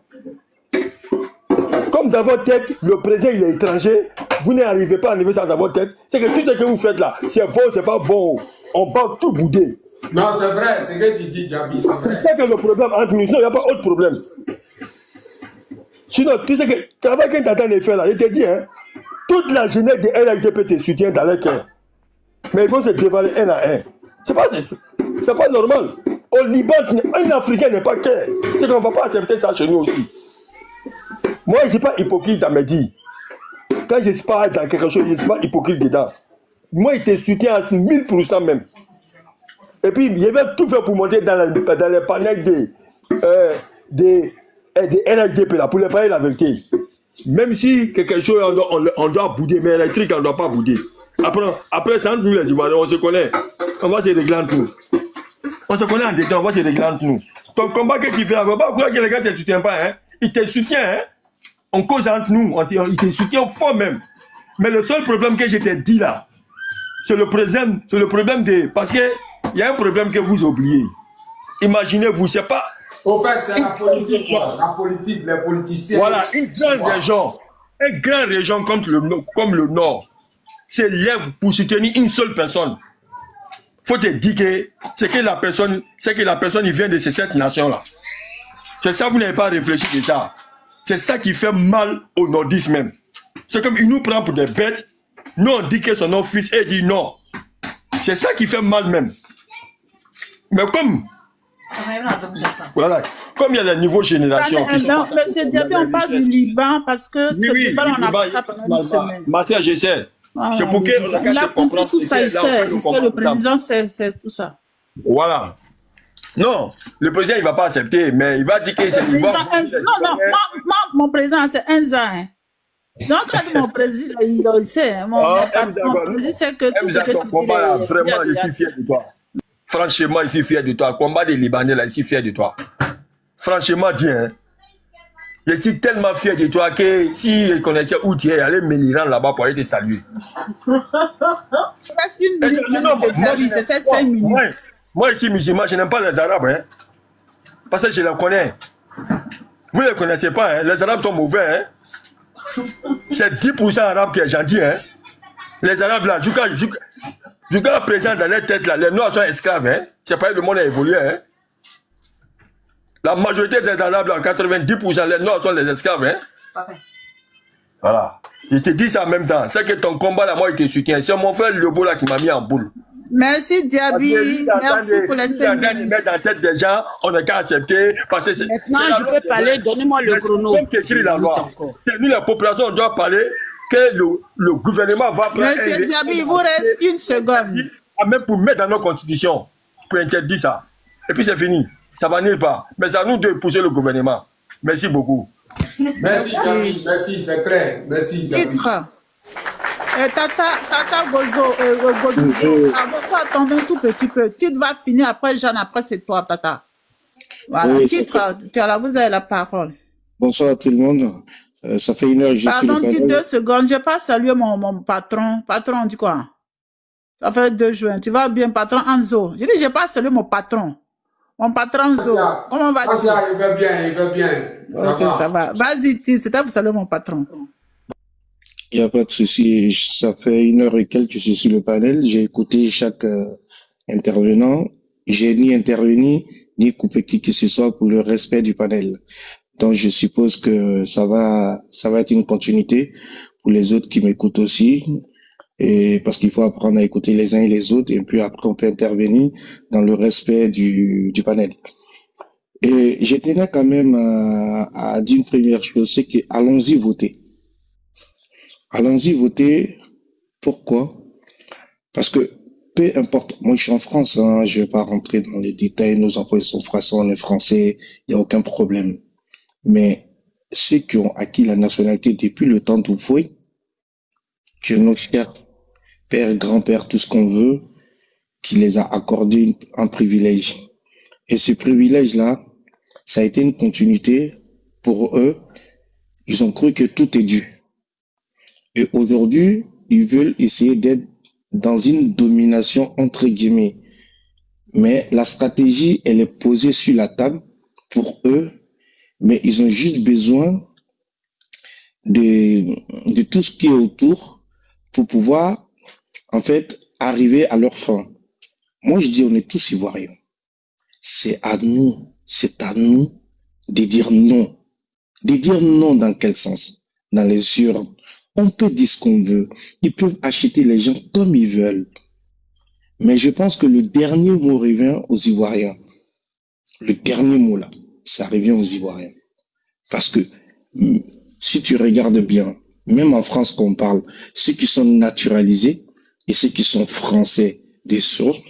Comme dans votre tête, le président il est étranger, vous n'arrivez pas à arriver ça dans votre tête. C'est que tout ce que vous faites là, c'est bon, c'est pas bon. On va tout bouder. Non, c'est vrai, c'est ce que tu dis, Djabi, c'est vrai. C'est ça que le problème entre nous. Sinon, il n'y a pas autre problème. Sinon, tu sais que le travail que tu as de faire là, il te dit, hein, toute la jeunesse de RHDP te soutient dans les cœurs. Mais ils vont se dévaler un à un. C'est pas normal. Au Liban, un Africain n'est pas cœur. C'est qu'on ne va pas accepter ça chez nous aussi. Moi, je ne suis pas hypocrite dans mes dits. Quand je ne parle dans quelque chose, je ne suis pas hypocrite dedans. Moi, il te soutient à 1000% même. Et puis, il va tout faire pour monter dans les panels des RHDP là, pour les parler la vérité. Même si quelque chose, on doit bouder, mais électrique, on ne doit pas bouder. Après ça, nous les Ivoiriens, on se connaît. On va se régler entre nous. On se connaît en détail, on va se régler entre nous. Ton combat que tu fais, on ne va pas croire que les gars ne te soutiennent pas. Hein. Ils te soutiennent. Hein. On cause entre nous. Ils te soutiennent fort même. Mais le seul problème que je t'ai dit là, c'est le problème de... Parce qu'il y a un problème que vous oubliez. Imaginez-vous, c'est pas... Au fait, c'est la politique, quoi. La politique, les politiciens. Voilà, une grande région comme le Nord se lève pour soutenir une seule personne. Faut te dire que c'est que la personne il vient de ces 7 nations-là. C'est ça, vous n'avez pas réfléchi de ça. C'est ça qui fait mal aux nordistes même. C'est comme il nous prend pour des bêtes. Nous on dit que son nom fils et dit non. C'est ça qui fait mal même. Mais comme... Voilà. Comme il y a des niveaux générations. Monsieur Diaby, on parle du Liban parce que ce débat, on a fait ça pendant une semaine. Ma soeur, je sais. C'est pour que il a compris tout ça, il sait, le président sait tout ça. Voilà. Non, le président il ne va pas accepter, mais il va dire que c'est l'Ivoire. Non, mon président c'est Enza. Hein. Donc quand mon président il sait, hein, mon président sait que tout ce que tu dis. Vraiment, je suis fier de toi. Franchement, je suis fier de toi. Combat des Libanais là, je suis fier de toi. Franchement, dis, hein. Je suis tellement fier de toi que si je connaissais où tu es, allez me rendre là-bas pour aller te saluer. Parce qu'une minute, c'était 5 minutes. Moi, ici, musulman, je n'aime pas les Arabes. Hein, parce que je les connais. Vous ne les connaissez pas. Hein, les Arabes sont mauvais. Hein. C'est 10% Arabes qui est gentil. Hein. Les Arabes, là, jusqu'à présent, dans leur tête, là, les Noirs sont esclaves. Hein. C'est pas le monde a évolué. Hein. La majorité des Arabes, là, 90%, les Noirs sont les esclaves. Hein. Voilà. Je te dis ça en même temps. C'est que ton combat, là, moi, il te soutient. C'est mon frère Lobo, là, qui m'a mis en boule. Merci Diaby, merci pour les 5 minutes. Mettre dans la tête des gens, on n'a qu'à accepter. Parce que maintenant, je peux parler, donnez-moi le chrono. C'est nous, la population, on doit parler que le gouvernement va prendre. Monsieur Diaby, il vous reste 1 seconde. Même pour mettre dans nos constitutions, pour interdire ça. Et puis c'est fini. Ça va nulle part. Mais c'est à nous de pousser le gouvernement. Merci beaucoup. Merci, Diaby. Merci, c'est clair. Merci, Diaby. Tata Gozo, faut attendre un tout petit peu. Titre va finir après, Jeanne, après c'est toi, Tata. Voilà, oui, Titre, vous avez la parole. Bonsoir à tout le monde. Ça fait 1 heure que je suis Pardon, 2 secondes. Je n'ai pas salué mon patron. Patron, on dit quoi? Ça fait 2 juin. Tu vas bien, patron Anzo. Je dis, je n'ai pas salué mon patron. Mon patron Anzo. Comment vas-tu? Il va bien, il va bien. Ça va. Vas-y, Titre, c'était pour saluer mon patron. Il n'y a pas de souci. Ça fait 1 heure et quelques que je suis sur le panel. J'ai écouté chaque intervenant. J'ai ni intervenu, ni couper qui que ce soit pour le respect du panel. Donc, je suppose que ça va être une continuité pour les autres qui m'écoutent aussi. Et parce qu'il faut apprendre à écouter les uns et les autres. Et puis après, on peut intervenir dans le respect du panel. Et je tenais quand même à dire une première chose, c'est que allons-y voter. Allons-y voter. Pourquoi? Parce que peu importe, moi je suis en France, hein, je vais pas rentrer dans les détails, nos employés sont français, on est français, il n'y a aucun problème. Mais ceux qui ont acquis la nationalité depuis le temps d'Houphouët, que nos chers pères, grands-pères, tout ce qu'on veut, qui les a accordé un privilège. Et ce privilège-là, ça a été une continuité pour eux. Ils ont cru que tout est dû. Et aujourd'hui, ils veulent essayer d'être dans une domination entre guillemets. Mais la stratégie, elle est posée sur la table pour eux, mais ils ont juste besoin de tout ce qui est autour pour pouvoir, en fait, arriver à leur fin. Moi, je dis, on est tous ivoiriens. C'est à nous de dire non. De dire non dans quel sens? Dans les urnes. On peut dire ce qu'on veut. Ils peuvent acheter les gens comme ils veulent. Mais je pense que le dernier mot revient aux Ivoiriens. Le dernier mot là, ça revient aux Ivoiriens. Parce que si tu regardes bien, même en France qu'on parle, ceux qui sont naturalisés et ceux qui sont français des sources,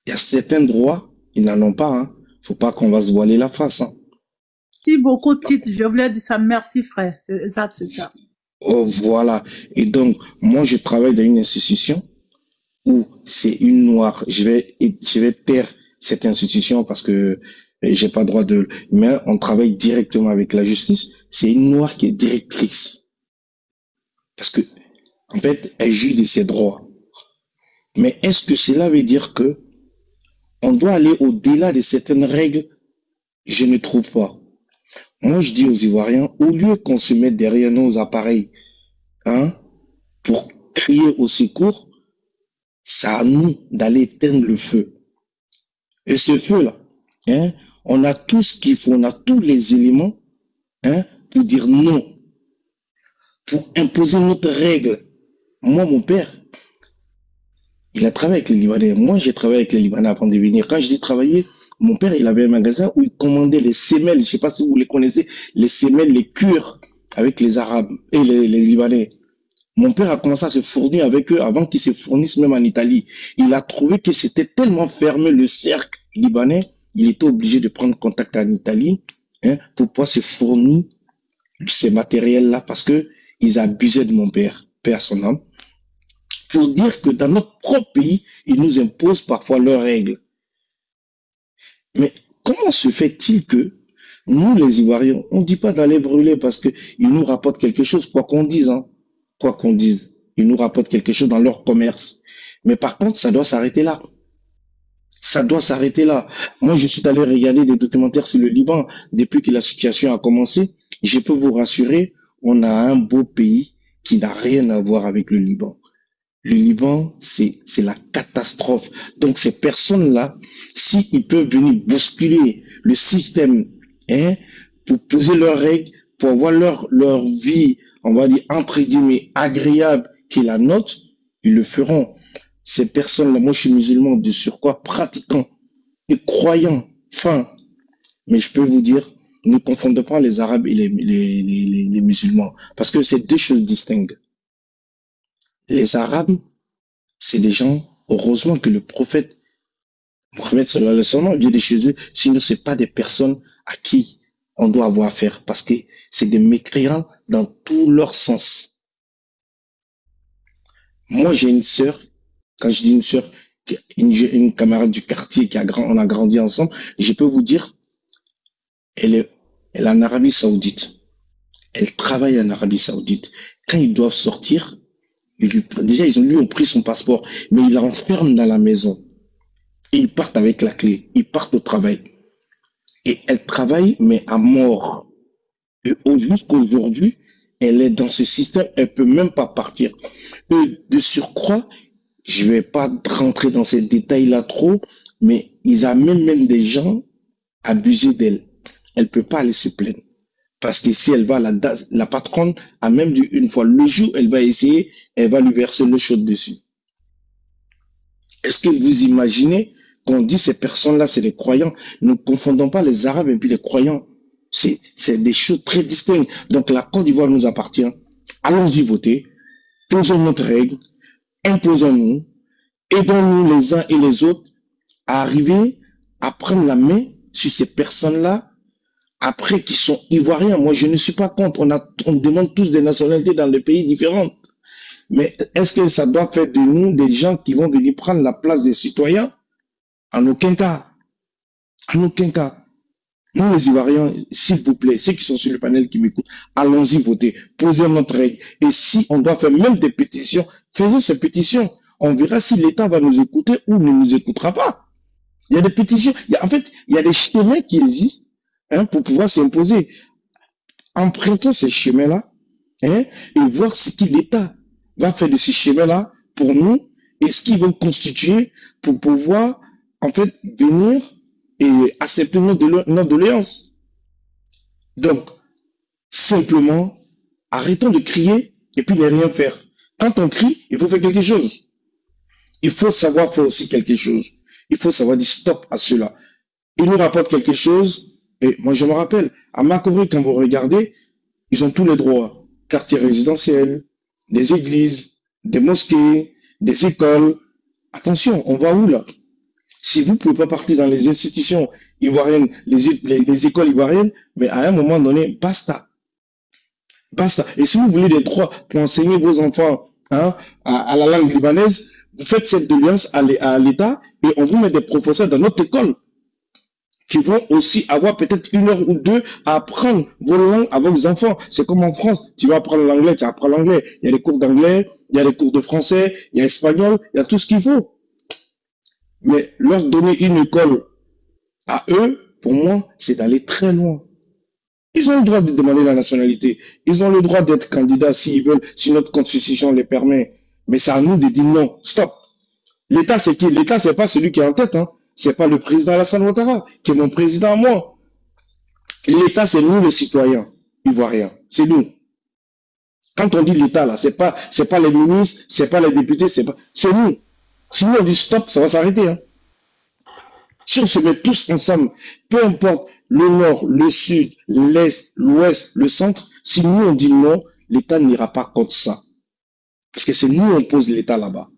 il y a certains droits, ils n'en ont pas. Hein. Faut pas qu'on va se voiler la face. Hein. Merci beaucoup, Tite. Je voulais dire ça. Merci, frère. C'est exact, c'est ça. Oh, voilà. Et donc, moi, je travaille dans une institution où c'est une noire. Je vais taire cette institution parce que j'ai pas droit de, mais on travaille directement avec la justice. C'est une noire qui est directrice. Parce que, en fait, elle juge de ses droits. Mais est-ce que cela veut dire que on doit aller au-delà de certaines règles? Je ne trouve pas. Moi, je dis aux Ivoiriens, au lieu qu'on se mette derrière nos appareils, hein, pour crier au secours, c'est à nous d'aller éteindre le feu. Et ce feu-là, hein, on a tout ce qu'il faut, on a tous les éléments, hein, pour dire non, pour imposer notre règle. Moi, mon père, il a travaillé avec les Libanais. Moi, j'ai travaillé avec les Libanais avant de venir. Quand je dis travailler, mon père, il avait un magasin où il commandait les semelles. Je ne sais pas si vous les connaissez, les semelles, les cures avec les Arabes et les Libanais. Mon père a commencé à se fournir avec eux avant qu'ils se fournissent même en Italie. Il a trouvé que c'était tellement fermé le cercle libanais, il était obligé de prendre contact en Italie, hein, pour pouvoir se fournir ces matériels-là parce que ils abusaient de mon père, paix à son âme, pour dire que dans notre propre pays, ils nous imposent parfois leurs règles. Mais comment se fait-il que nous, les Ivoiriens, on ne dit pas d'aller brûler parce qu'ils nous rapportent quelque chose, quoi qu'on dise, hein, quoi qu'on dise, ils nous rapportent quelque chose dans leur commerce. Mais par contre, ça doit s'arrêter là. Ça doit s'arrêter là. Moi, je suis allé regarder des documentaires sur le Liban depuis que la situation a commencé. Je peux vous rassurer, on a un beau pays qui n'a rien à voir avec le Liban. Le Liban, c'est la catastrophe. Donc, ces personnes-là, s'ils peuvent venir bousculer le système, hein, pour poser leurs règles, pour avoir leur vie, on va dire, entre guillemets, agréable, qui est la nôtre, ils le feront. Ces personnes-là, moi, je suis musulman de surcroît, pratiquant et croyant, fin. Mais je peux vous dire, ne confondez pas les Arabes et les musulmans, parce que c'est deux choses distinctes. Les Arabes, c'est des gens, heureusement que le prophète Mohammed sallallahu alayhi wa sallam vient de chez eux, sinon c'est pas des personnes à qui on doit avoir affaire, parce que c'est des mécréants dans tous leurs sens. Moi, j'ai une sœur, quand je dis une sœur, une camarade du quartier on a grandi ensemble, je peux vous dire, elle est en Arabie Saoudite. Elle travaille en Arabie Saoudite. Quand ils doivent sortir, déjà, ils lui ont pris son passeport, mais ils l'enferment dans la maison. Et ils partent avec la clé. Ils partent au travail. Et elle travaille, mais à mort. Et jusqu'aujourd'hui, elle est dans ce système, elle peut même pas partir. Et de surcroît, je vais pas rentrer dans ces détails-là trop, mais ils amènent même des gens abusés d'elle. Elle peut pas aller se plaindre. Parce que si elle va, la patronne a même dit une fois, le jour où elle va essayer, elle va lui verser l'eau chaude dessus. Est-ce que vous imaginez qu'on dit ces personnes-là, c'est des croyants? Ne confondons pas les Arabes et puis les croyants. C'est des choses très distinctes. Donc la Côte d'Ivoire nous appartient. Allons-y voter. Posons notre règle. Imposons-nous. Aidons-nous les uns et les autres à arriver à prendre la main sur ces personnes-là. Après, qui sont ivoiriens. Moi, je ne suis pas contre. On demande tous des nationalités dans des pays différents. Mais est-ce que ça doit faire de nous des gens qui vont venir prendre la place des citoyens? En aucun cas. En aucun cas. Nous, les Ivoiriens, s'il vous plaît, ceux qui sont sur le panel qui m'écoutent, allons-y voter. Posons notre règle. Et si on doit faire même des pétitions, faisons ces pétitions. On verra si l'État va nous écouter ou ne nous écoutera pas. Il y a des pétitions. En fait, il y a des chemins qui existent pour pouvoir s'imposer. Empruntons ces chemins-là et voir ce que l'État va faire de ces chemins-là pour nous et ce qu'ils vont constituer pour pouvoir, en fait, venir et accepter notre doléance. Donc, simplement, arrêtons de crier et puis ne rien faire. Quand on crie, il faut faire quelque chose. Il faut savoir faire aussi quelque chose. Il faut savoir dire stop à cela. Ils nous rapportent quelque chose. Et moi, je me rappelle, à Makori, quand vous regardez, ils ont tous les droits. Quartier résidentiel, des églises, des mosquées, des écoles. Attention, on va où là? Si vous ne pouvez pas partir dans les institutions ivoiriennes, les écoles ivoiriennes, mais à un moment donné, basta. Basta. Et si vous voulez des droits pour enseigner vos enfants à la langue libanaise, vous faites cette doléance à l'État et on vous met des professeurs dans notre école qui vont aussi avoir peut-être 1 heure ou 2 à apprendre vos langues à vos enfants. C'est comme en France, tu vas apprendre l'anglais, tu apprends l'anglais. Il y a des cours d'anglais, il y a des cours de français, il y a espagnol, il y a tout ce qu'il faut. Mais leur donner une école à eux, pour moi, c'est d'aller très loin. Ils ont le droit de demander la nationalité. Ils ont le droit d'être candidats s'ils veulent, si notre constitution les permet. Mais c'est à nous de dire non, stop. L'État, c'est qui? L'État, c'est pas celui qui est en tête, C'est pas le président Alassane Ouattara, qui est mon président à moi. L'État, c'est nous, les citoyens ivoiriens. C'est nous. Quand on dit l'État, là, c'est pas les ministres, c'est pas les députés, c'est nous. Si nous on dit stop, ça va s'arrêter, Si on se met tous ensemble, peu importe le nord, le sud, l'est, l'ouest, le centre, si nous on dit non, l'État n'ira pas contre ça. Parce que c'est nous on pose l'État là-bas.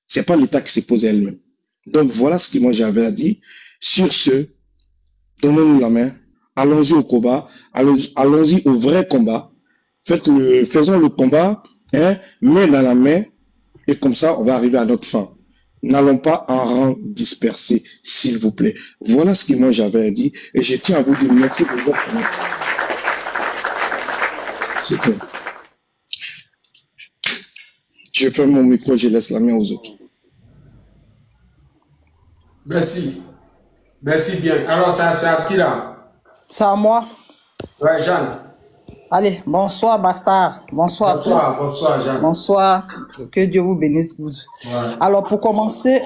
C'est pas l'État qui s'est posé elle-même. Donc voilà ce que moi j'avais à dire. Sur ce, donnons-nous la main, allons-y au combat, allons-y au vrai combat. Faisons le combat, main dans la main, et comme ça on va arriver à notre fin. N'allons pas en rang dispersé, s'il vous plaît. Voilà ce que moi j'avais à dire, et je tiens à vous dire merci pour votre temps. C'est tout. Je ferme mon micro, je laisse la main aux autres. Merci. Merci bien. Alors, c'est à qui là? C'est à moi. Ouais, Jeanne. Allez, bonsoir, Bastard. Bonsoir. Bonsoir, Jeanne. Bonsoir. Que Dieu vous bénisse. Ouais. Alors, pour commencer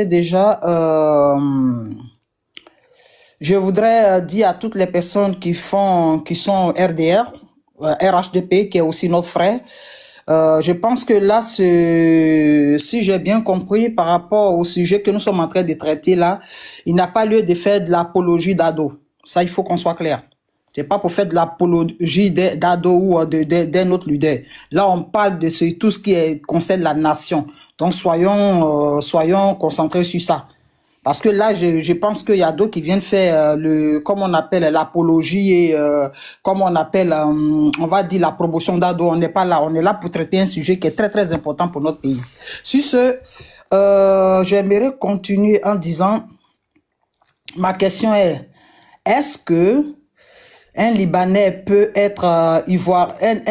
déjà, je voudrais dire à toutes les personnes qui sont RDR, RHDP, qui est aussi notre frère. Je pense que là, si j'ai bien compris par rapport au sujet que nous sommes en train de traiter là, il n'a pas lieu de faire de l'apologie d'ado. Ça, il faut qu'on soit clair. C'est pas pour faire de l'apologie d'ado ou d'un autre leader. Là, on parle de tout ce qui concerne la nation. Donc, soyons concentrés sur ça. Parce que là, je pense qu'il y a d'autres qui viennent faire comme on appelle l'apologie et comme on appelle, on va dire la promotion d'ado. On n'est pas là. On est là pour traiter un sujet qui est très, très important pour notre pays. Sur ce, j'aimerais continuer en disant, ma question est-ce que un Libanais peut être un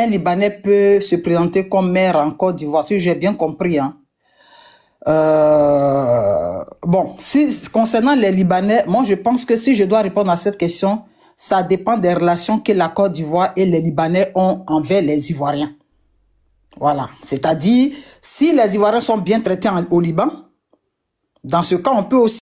Libanais peut se présenter comme maire en Côte d'Ivoire, si j'ai bien compris, bon, concernant les Libanais, moi je pense que si je dois répondre à cette question, ça dépend des relations que la Côte d'Ivoire et les Libanais ont envers les Ivoiriens. Voilà, c'est-à-dire, si les Ivoiriens sont bien traités au Liban, dans ce cas, on peut aussi